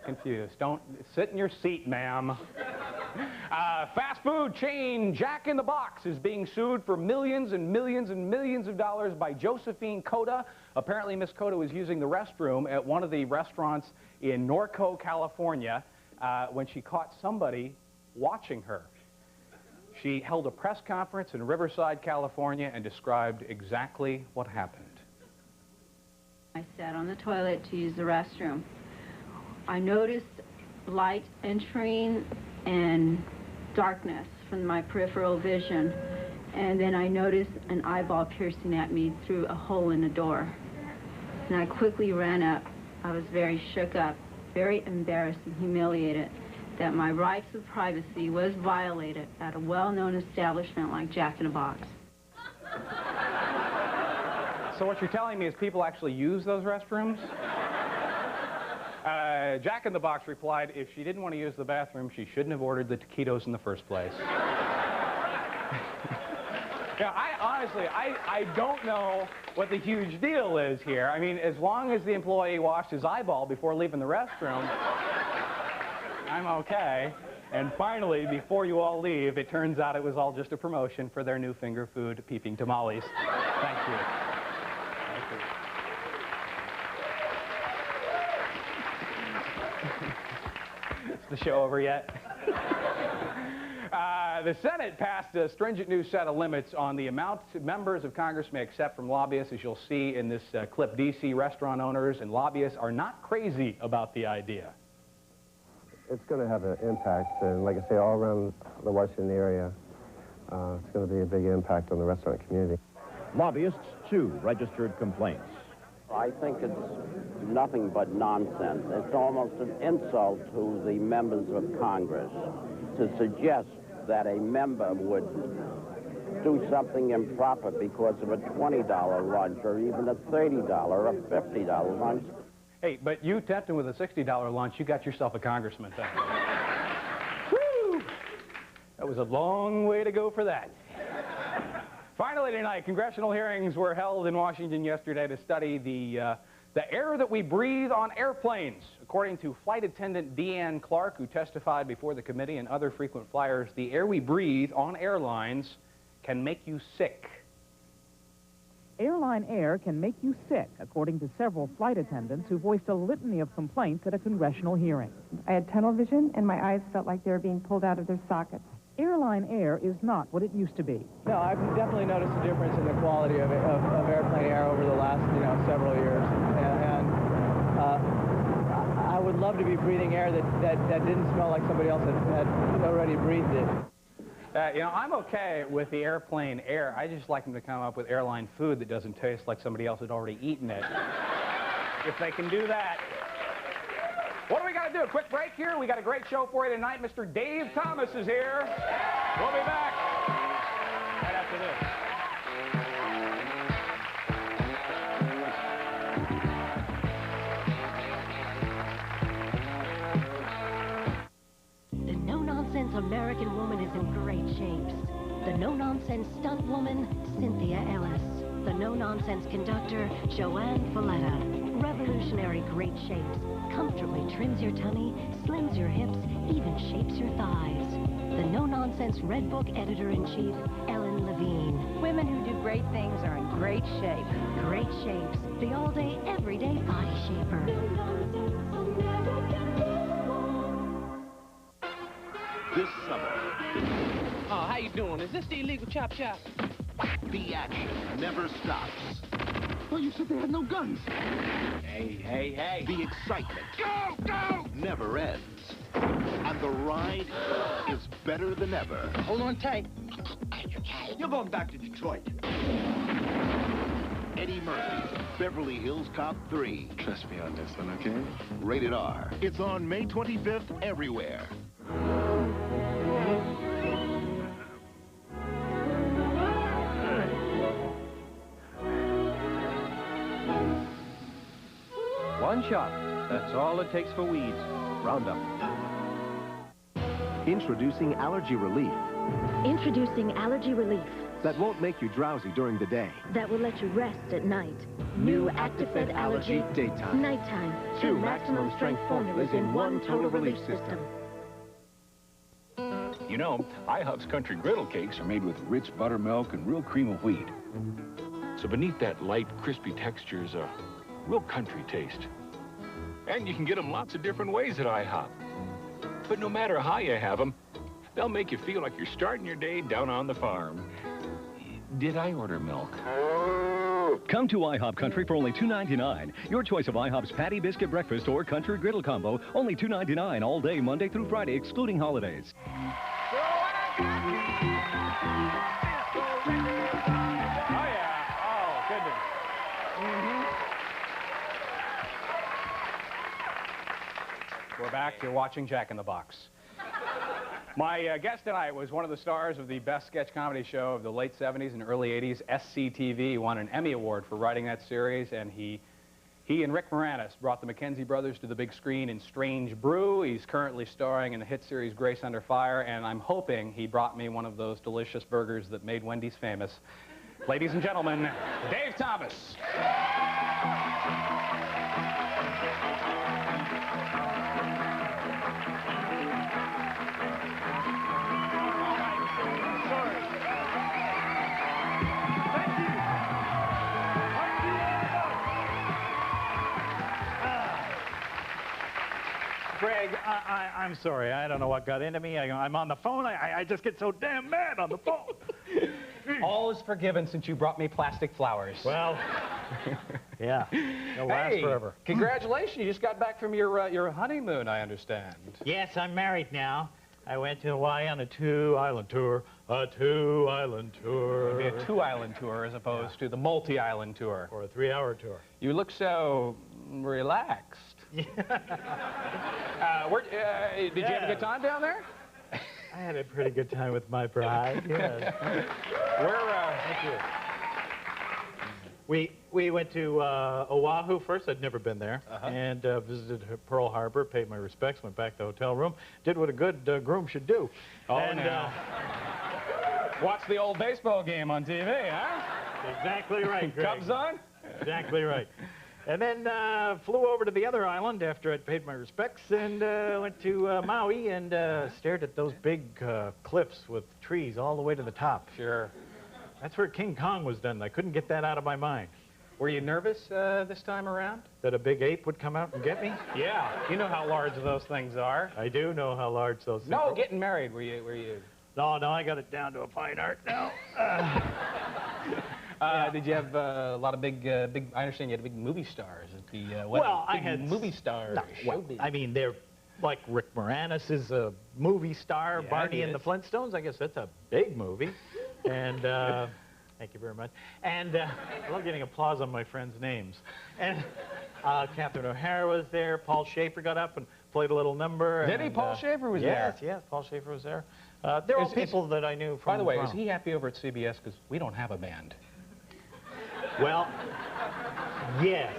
confused. Don't sit in your seat, ma'am. Fast food chain Jack in the Box is being sued for millions and millions and millions of dollars by Josephine Cota. Apparently, Miss Cota was using the restroom at one of the restaurants in Norco, California, when she caught somebody watching her. She held a press conference in Riverside, California, and described exactly what happened. I sat on the toilet to use the restroom. I noticed light entering and darkness from my peripheral vision, and then I noticed an eyeball piercing at me through a hole in the door. And I quickly ran up. I was very shook up, very embarrassed and humiliated that my rights of privacy was violated at a well-known establishment like Jack in the Box. So what you're telling me is people actually use those restrooms? Jack in the Box replied, if she didn't want to use the bathroom, she shouldn't have ordered the taquitos in the first place. Yeah, honestly, I don't know what the huge deal is here. I mean, as long as the employee washed his eyeball before leaving the restroom, I'm okay. And finally, before you all leave, it turns out it was all just a promotion for their new finger food, peeping tamales. Thank you. Thank you. Is the show over yet? The Senate passed a stringent new set of limits on the amount members of Congress may accept from lobbyists. As you'll see in this clip, D.C. restaurant owners and lobbyists are not crazy about the idea. It's going to have an impact, and like I say, all around the Washington area, it's going to be a big impact on the restaurant community. Lobbyists sue registered complaints. I think it's nothing but nonsense. It's almost an insult to the members of Congress to suggest that a member would do something improper because of a $20 lunch or even a $30 or a $50 lunch. Hey, but you tempted with a $60 lunch, you got yourself a congressman thing. Woo! That was a long way to go for that. Finally tonight, congressional hearings were held in Washington yesterday to study the The air that we breathe on airplanes. According to flight attendant Deanne Clark, who testified before the committee, and other frequent flyers, the air we breathe on airlines can make you sick. Airline air can make you sick, according to several flight attendants who voiced a litany of complaints at a congressional hearing. I had tunnel vision, and my eyes felt like they were being pulled out of their sockets. Airline air is not what it used to be. No, I've definitely noticed a difference in the quality of airplane air over the last, several years. And I would love to be breathing air that didn't smell like somebody else had already breathed it. I'm okay with the airplane air. I just like them to come up with airline food that doesn't taste like somebody else had already eaten it. If they can do that. What do we got to do? A quick break here. We got a great show for you tonight. Mr. Dave Thomas is here. We'll be back right after this. The no-nonsense American woman is in great shapes. The no-nonsense stunt woman, Cynthia Ellis. The no-nonsense conductor, Joanne Folletta. Revolutionary great shapes. Comfortably trims your tummy, slims your hips, even shapes your thighs. The no-nonsense Red Book editor-in-chief, Ellen Levine. Women who do great things are in great shape. Great shapes. The all-day, everyday body shaper. This summer. Oh, how you doing? Is this the illegal chop chop? The action never stops. Well, you said they had no guns. Hey. The excitement. Go! Never ends. And the ride is better than ever. Hold on tight. You're going back to Detroit. Eddie Murphy's Beverly Hills Cop 3. Trust me on this one, okay? Rated R. It's on May 25th everywhere. One shot. That's all it takes for weeds. Roundup. Introducing Allergy Relief. Introducing Allergy Relief. That won't make you drowsy during the day. That will let you rest at night. New Actifed Allergy Daytime. Nighttime. Two maximum strength formulas in one total relief system. You know, IHOP's country griddle cakes are made with rich buttermilk and real cream of wheat. So beneath that light, crispy texture is a real country taste. And you can get them lots of different ways at IHOP. But no matter how you have them, they'll make you feel like you're starting your day down on the farm. Did I order milk? Come to IHOP Country for only $2.99. Your choice of IHOP's Patty Biscuit Breakfast or Country Griddle Combo, only $2.99 all day, Monday through Friday, excluding holidays. Oh, yeah. Oh, goodness. We're back. You're watching Jack in the Box. My guest tonight was one of the stars of the best sketch comedy show of the late 70s and early 80s, Sctv. Won an Emmy Award for writing that series, and he and Rick Moranis brought the McKenzie brothers to the big screen in Strange Brew. He's currently starring in the hit series Grace Under Fire, and I'm hoping he brought me one of those delicious burgers that made Wendy's famous. Ladies and gentlemen, Dave Thomas. Greg, I'm sorry. I don't know what got into me. I'm on the phone. I just get so damn mad on the phone. All is forgiven since you brought me plastic flowers. Well, yeah. They'll last forever. Congratulations. You just got back from your honeymoon, I understand. Yes, I'm married now. I went to Hawaii on a two-island tour. A two-island tour. Maybe a two-island tour as opposed to the multi-island tour. Or a 3-hour tour. You look so relaxed. Did you have a good time down there? I had a pretty good time with my bride, yes. Thank you. We went to Oahu first. I'd never been there. And visited Pearl Harbor, paid my respects, went back to the hotel room, did what a good groom should do. Oh, and watch the old baseball game on TV, huh? Exactly right, Greg. Cubs on? Exactly right. And then flew over to the other island after I'd paid my respects and went to Maui and stared at those big cliffs with trees all the way to the top. Sure. That's where King Kong was done. I couldn't get that out of my mind. Were you nervous this time around? That a big ape would come out and get me? Yeah. You know how large those things are. I do know how large those things are. No, getting married, were you? No, I got it down to a fine art now. Did you have a lot of big, I understand you had big movie stars at the wedding. Well, I had movie stars. No, well, I mean, they're like Rick Moranis is a movie star. Yeah, Barney and the Flintstones, I guess that's a big movie. And thank you very much. And I love getting applause on my friends' names. And Catherine O'Hara was there. Paul Schaefer got up and played a little number. Did he? Paul Schaefer was there? Yes, Paul Schaefer was there. They're all people that I knew from By the way, prom. is he happy over at CBS? Because we don't have a band. Well, yes.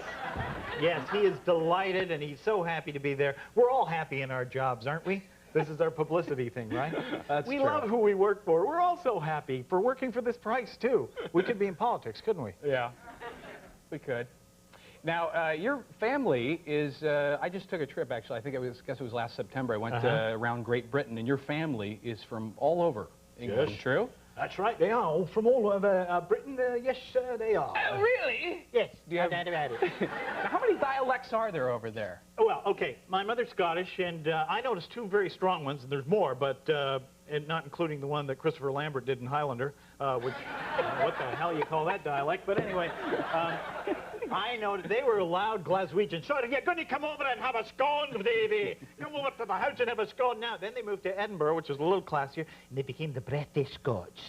Yes, he is delighted, and he's so happy to be there. We're all happy in our jobs, aren't we? This is our publicity thing, right? That's we true. love who we work for. We're all so happy for working for this price, too. We could be in politics, couldn't we? Yeah, we could. Now, your family is, I just took a trip, actually. I guess it was last September. I went around Great Britain, and your family is from all over England, Yes. true? That's right. They are all from all over Britain. Yes, they are. Really? Yes. Do you have... Now, how many dialects are there over there? Well, okay. My mother's Scottish, and I noticed two very strong ones, and there's more, but and not including the one that Christopher Lambert did in Highlander, which, what the hell you call that dialect? But anyway, I noticed they were loud Glaswegian. So you're going to come over and have a scone, baby. Come over to the house and have a scone now. Then they moved to Edinburgh, which was a little classier, and they became the British Scots.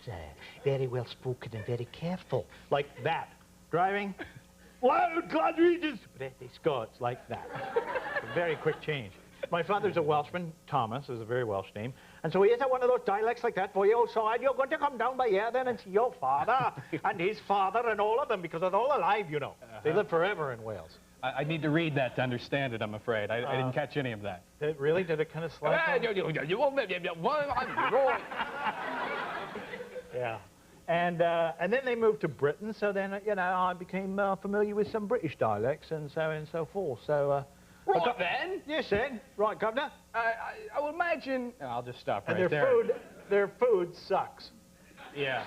Very well spoken and very careful. Like that. Driving, loud Glaswegians. British Scots, like that. A very quick change. My father's a Welshman. Thomas is a very Welsh name. And so he has one of those dialects like that for you. So you're going to come down by here then and see your father and his father and all of them, because they're all alive, you know. They live forever in Wales. I need to read that to understand it, I'm afraid. I didn't catch any of that. Really? Did it kind of slide? Yeah. And then they moved to Britain, so then, you know, I became familiar with some British dialects and so on and so forth. So, Right then? Yes, then. Right, Governor. I will imagine... I'll just stop right and there. Their food sucks. Yeah.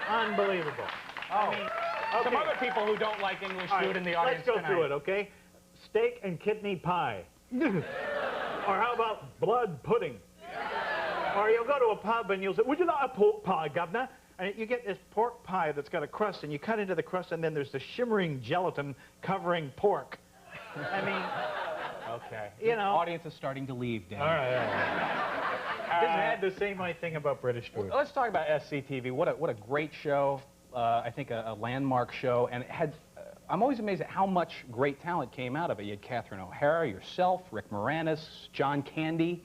Unbelievable. Oh. I mean, okay. Some other people who don't like English food in the audience let's go tonight. through it, okay? Steak and kidney pie. Or how about blood pudding? Or you'll go to a pub and you'll say, would you like a pork pie, Governor? And you get this pork pie that's got a crust, and you cut into the crust, and then there's the shimmering gelatin covering pork. I mean... Okay. You know. The audience is starting to leave, Dan. All right. Just had to say my thing about British food. Let's talk about Sctv. What a great show. I think a landmark show. And it had, I'm always amazed at how much great talent came out of it. You had Catherine O'Hara, yourself, Rick Moranis, John Candy.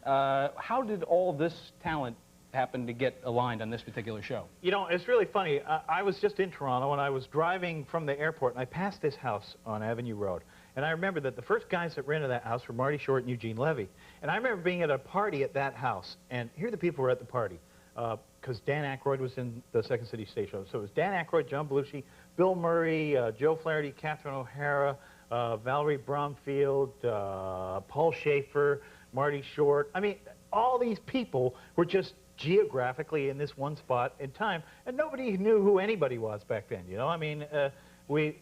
How did all this talent happen to get aligned on this particular show? You know, it's really funny. I was just in Toronto, and I was driving from the airport, and I passed this house on Avenue Road. And I remember that the first guys that rented that house were Marty Short and Eugene Levy. And I remember being at a party at that house, and here the people were at the party, because Dan Aykroyd was in the Second City Stage Show. So it was Dan Aykroyd, John Belushi, Bill Murray, Joe Flaherty, Catherine O'Hara, Valerie Bromfield, Paul Schaefer, Marty Short. I mean, all these people were just geographically in this one spot in time, and nobody knew who anybody was back then, you know? I mean, when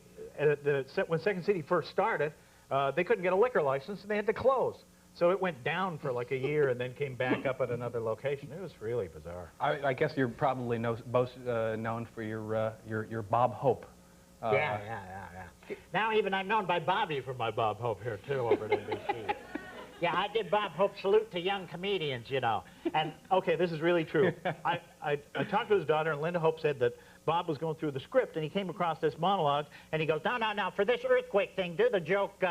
Second City first started, they couldn't get a liquor license, and they had to close. So it went down for like a year and then came back up at another location. It was really bizarre. I guess you're probably most known for your Bob Hope. Yeah. Now even I'm known by Bobby for my Bob Hope here, too, over at NBC. Yeah, I did Bob Hope Salute to Young Comedians, you know. And, okay, this is really true. I talked to his daughter, and Linda Hope said that Bob was going through the script, and he came across this monologue, and he goes, no, for this earthquake thing, do the joke,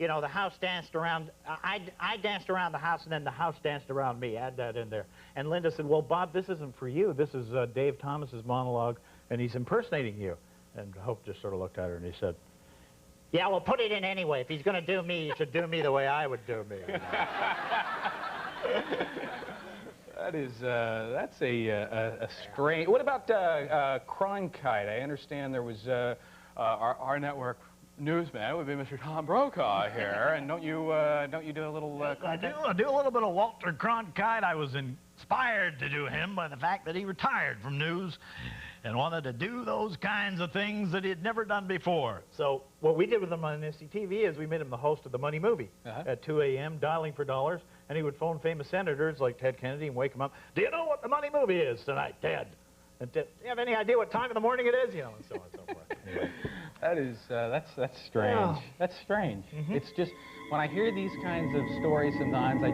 you know, the house danced around, I danced around the house, and then the house danced around me. Add that in there. And Linda said, well, Bob, this isn't for you. This is Dave Thomas's monologue, and he's impersonating you. And Hope just sort of looked at her, and he said, yeah, well, put it in anyway. If he's going to do me, he should do me the way I would do me. That's a strange... What about Cronkite? I understand there was... our network newsman would be Mr. Tom Brokaw here, and don't you do a little? I do a little bit of Walter Cronkite. I was inspired to do him by the fact that he retired from news and wanted to do those kinds of things that he had never done before. So what we did with him on Sctv is we made him the host of the Money Movie at 2 a.m., dialing for dollars, and he would phone famous senators like Ted Kennedy and wake them up. Do you know what the Money Movie is tonight, Ted? And Ted, do you have any idea what time of the morning it is? You know, and so on and so forth. Anyway. That is, that's strange. Yeah. That's strange. It's just, when I hear these kinds of stories sometimes, I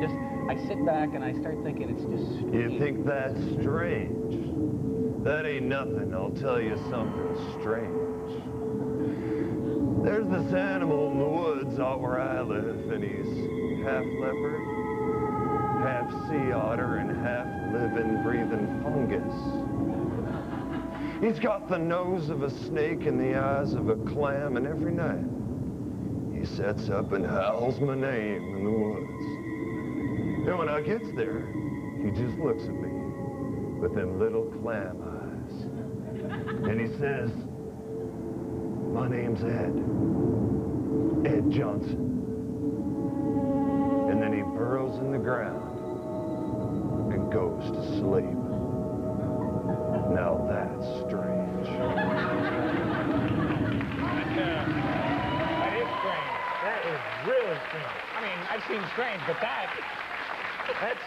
sit back and I start thinking it's just strange. You think that's strange? That ain't nothing. I'll tell you something strange. There's this animal in the woods out where I live, and he's half leopard, half sea otter, and half living, breathing fungus. He's got the nose of a snake and the eyes of a clam, and every night he sets up and howls my name in the woods. And when I gets there, he just looks at me with them little clam eyes. And he says, "My name's Ed Johnson." And then he burrows in the ground and goes to sleep. Now that's strange. That is strange. That is really strange. I mean, I've seen strange, but that's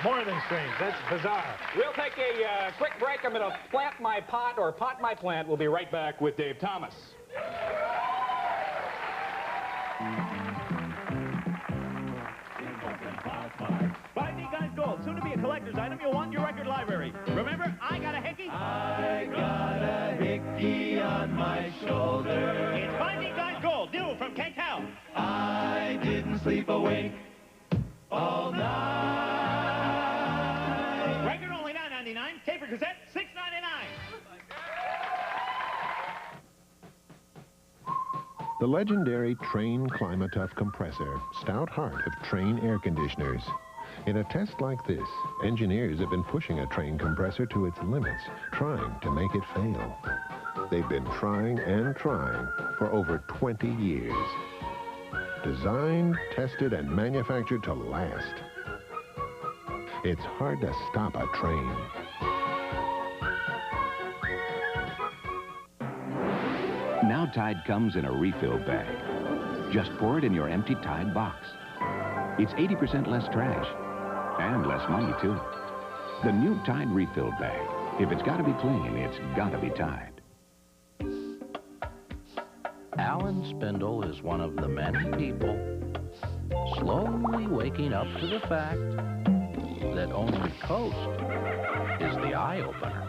more than strange. That's bizarre. We'll take a quick break. I'm going to plant my pot, or pot my plant. We'll be right back with Dave Thomas. Finding Guys Gold, soon to be a collector's item you'll want in your record library. Remember, I got a hickey. I got a hickey on my shoulder. It's Finding Guys Gold, new from K-Town. I didn't sleep awake all night. Record only $9.99, tape or cassette $6.99. The legendary Trane Climatough compressor, stout heart of Trane air conditioners. In a test like this, engineers have been pushing a Trane compressor to its limits, trying to make it fail. They've been trying and trying for over 20 years. Designed, tested, and manufactured to last. It's hard to stop a train. Now Tide comes in a refill bag. Just pour it in your empty Tide box. It's 80% less trash, and less money, too. The new Tide refill bag. If it's got to be clean, it's got to be Tide. Alan Spindle is one of the many people slowly waking up to the fact that only coast is the eye-opener.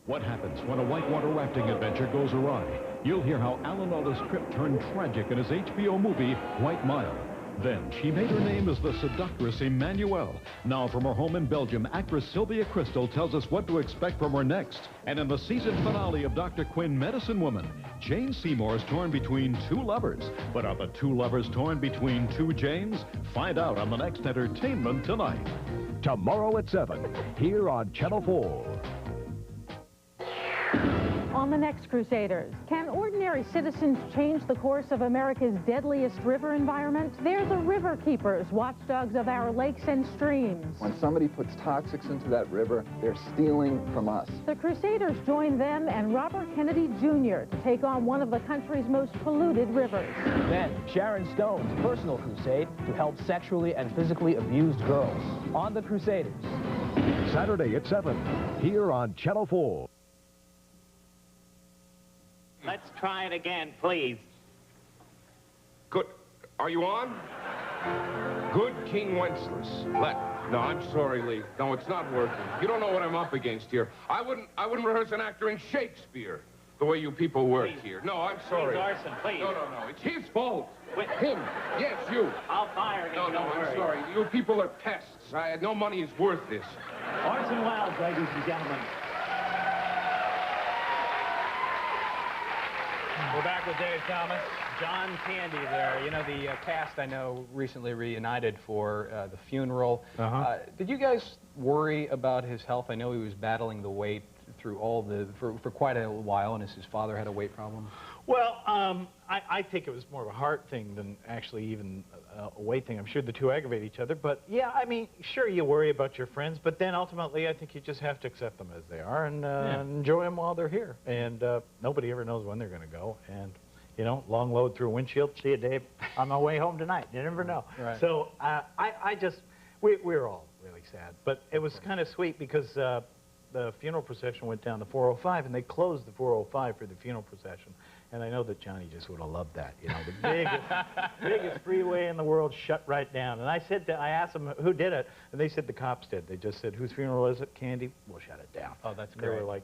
What happens when a whitewater rafting adventure goes awry? You'll hear how Alan Alda's trip turned tragic in his HBO movie, White Mile. Then, she made her name as the seductress Emmanuelle. Now, from her home in Belgium, actress Sylvia Crystal tells us what to expect from her next. And in the season finale of Dr. Quinn, Medicine Woman, Jane Seymour is torn between two lovers. But are the two lovers torn between two Janes? Find out on the next Entertainment Tonight. Tomorrow at 7, here on Channel 4. On the next Crusaders, can ordinary citizens change the course of America's deadliest river environment? They're the river keepers, watchdogs of our lakes and streams. When somebody puts toxics into that river, they're stealing from us. The Crusaders joined them and Robert Kennedy Jr. to take on one of the country's most polluted rivers. Then, Sharon Stone's personal crusade to help sexually and physically abused girls. On the Crusaders. Saturday at 7, here on Channel 4. Let's try it again, please. Good. Are you on? Good King Wenceslas. No, I'm sorry, Lee. No, it's not working. You don't know what I'm up against here. I wouldn't rehearse an actor in Shakespeare the way you people work here. No, I'm sorry. Please, Arson, please. No. It's his fault. Wait. Him. Yes, you. I'll fire him. No, I'm sorry. You people are pests. No money is worth this. Orson Welles, ladies and gentlemen. We're back with Dave Thomas. John Candy there. You know, the cast I know recently reunited for the funeral. Did you guys worry about his health? I know he was battling the weight through all the, for quite a while, and his father had a weight problem? Well, I think it was more of a heart thing than actually even a weight thing. I'm sure the two aggravate each other, but yeah, I mean, sure, you worry about your friends, but then ultimately I think you just have to accept them as they are and enjoy them while they're here. And nobody ever knows when they're going to go. And, you know, long load through a windshield. See you, Dave. On my way home tonight. You never know. Right. So we were all really sad. But it was kind of sweet because the funeral procession went down the 405, and they closed the 405 for the funeral procession. And I know that Johnny just would have loved that. You know, the biggest freeway in the world shut right down. And I asked them who did it, and they said the cops did. They just said, whose funeral is it? Candy? We'll shut it down. Oh, that's great. There were like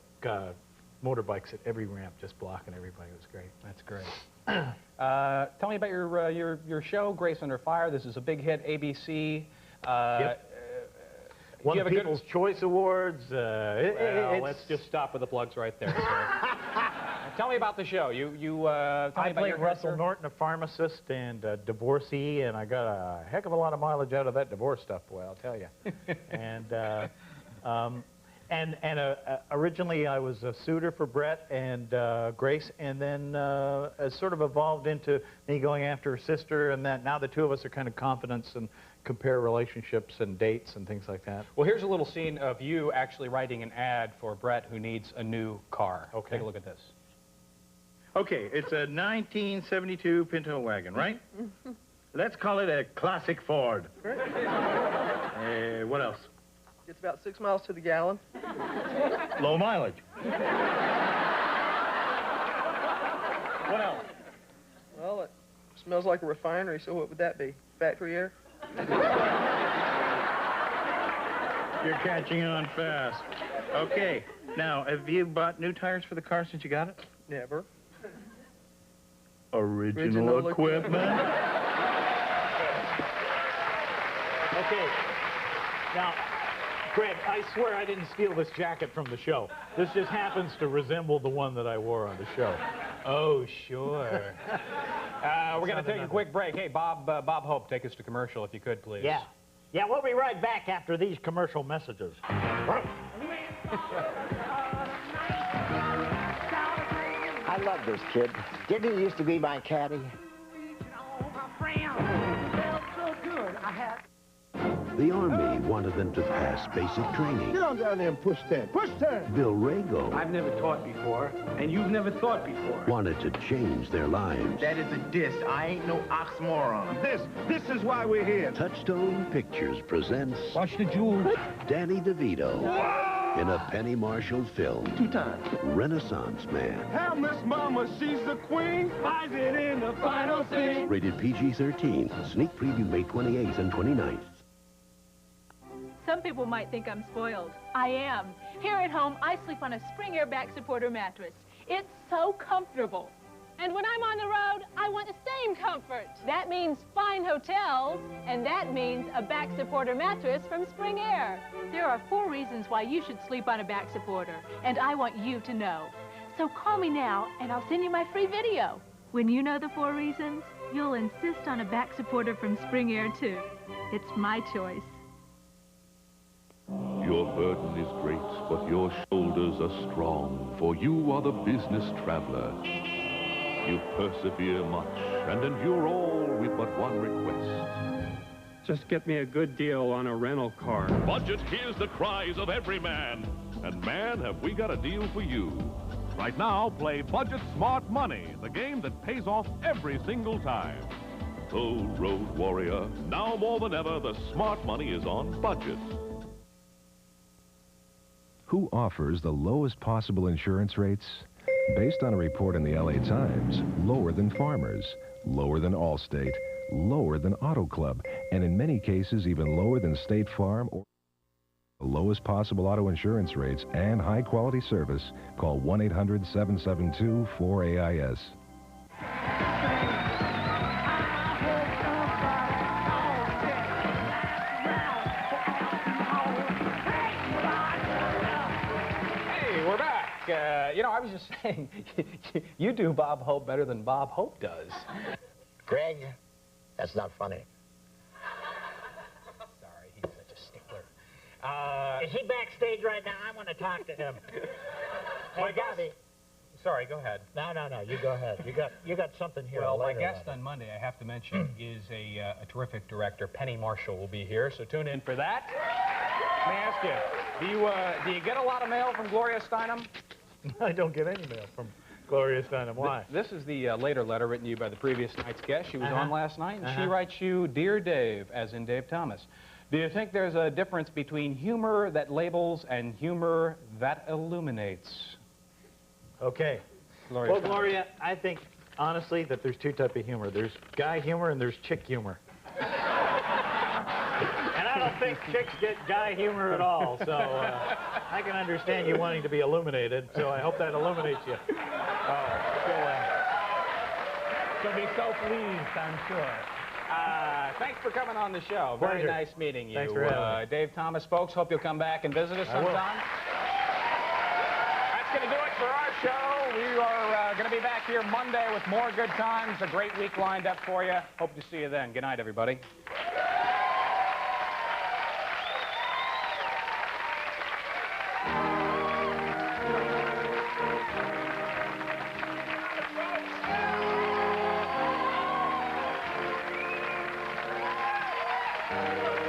motorbikes at every ramp just blocking everybody. It was great. That's great. Tell me about your show, Grace Under Fire. This is a big hit, ABC. Yep. Won the People's Choice Awards. Let's just stop with the plugs right there. Tell me about the show. I played Russell Norton, a pharmacist and a divorcee, and I got a heck of a lot of mileage out of that divorce stuff, boy, I'll tell you. And originally I was a suitor for Brett and Grace, and then it sort of evolved into me going after her sister, and that now the two of us are kind of confidants and compare relationships and dates and things like that. Well, here's a little scene of you actually writing an ad for Brett, who needs a new car. Okay. Take a look at this. Okay, it's a 1972 Pinto wagon, right? Let's call it a classic Ford. What else? It's about 6 miles to the gallon. Low mileage. What else? Well, it smells like a refinery, so what would that be? Factory air? You're catching on fast. Okay, now, have you bought new tires for the car since you got it? Never. Original equipment. Okay, now, Greg, I swear I didn't steal this jacket from the show. This just happens to resemble the one that I wore on the show. Oh, sure. We're going to take a quick break. Hey, Bob Hope, take us to commercial if you could, please. Yeah. Yeah, we'll be right back after these commercial messages. I love this kid. Didn't he used to be my caddy? The Army wanted them to pass basic training. Get on down there and push 10. Push 10! Bill Rago I've never taught before, and you've never thought before. wanted to change their lives. That is a diss. I ain't no oxymoron. This is why we're here. Touchstone Pictures presents... Watch the jewels. Danny DeVito in a Penny Marshall film. 2 times. Renaissance Man. Hell, Miss Mama, she's the queen. Buys it in the final scene. Rated PG-13. Sneak preview May 28th and 29th. Some people might think I'm spoiled. I am. Here at home, I sleep on a Spring Air back supporter mattress. It's so comfortable. And when I'm on the road, I want the same comfort. That means fine hotels, and that means a back supporter mattress from Spring Air. There are 4 reasons why you should sleep on a back supporter, and I want you to know. So call me now, and I'll send you my free video. When you know the 4 reasons, you'll insist on a back supporter from Spring Air, too. It's my choice. Your burden is great, but your shoulders are strong, for you are the business traveler. You persevere much and endure all with but one request. Just get me a good deal on a rental car. Budget hears the cries of every man. And man, have we got a deal for you. Right now, play Budget Smart Money, the game that pays off every single time. Oh, road warrior, now more than ever, the smart money is on budget. Who offers the lowest possible insurance rates? Based on a report in the LA Times, lower than Farmers, lower than Allstate, lower than Auto Club, and in many cases even lower than State Farm or the lowest possible auto insurance rates and high-quality service. Call 1-800-772-4AIS. You know, I was just saying, you do Bob Hope better than Bob Hope does. Greg, that's not funny. Sorry, he's such a stickler. Is he backstage right now? I want to talk to him. Hey, Bobby. Sorry, go ahead. No, you go ahead. You got something here. Well, my later guest on Monday, I have to mention, is a terrific director. Penny Marshall will be here, so tune in for that. Let me ask you, do you get a lot of mail from Gloria Steinem? I don't get any mail from Gloria Steinem. Why? This is the later letter written to you by the previous night's guest. She was on last night, and she writes you, Dear Dave, as in Dave Thomas. Do you think there's a difference between humor that labels and humor that illuminates? Okay. Gloria, I think, honestly, that there's two types of humor. There's guy humor and there's chick humor. And I don't think chicks get guy humor at all, so I can understand you wanting to be illuminated, so I hope that illuminates you. She'll be so pleased, I'm sure. Thanks for coming on the show. Very nice meeting you. Thanks for having me. Dave Thomas, folks, hope you'll come back and visit us sometime. That's going to do it for our show. We are going to be back here Monday with more good times. A great week lined up for you. Hope to see you then. Good night, everybody. Thank you.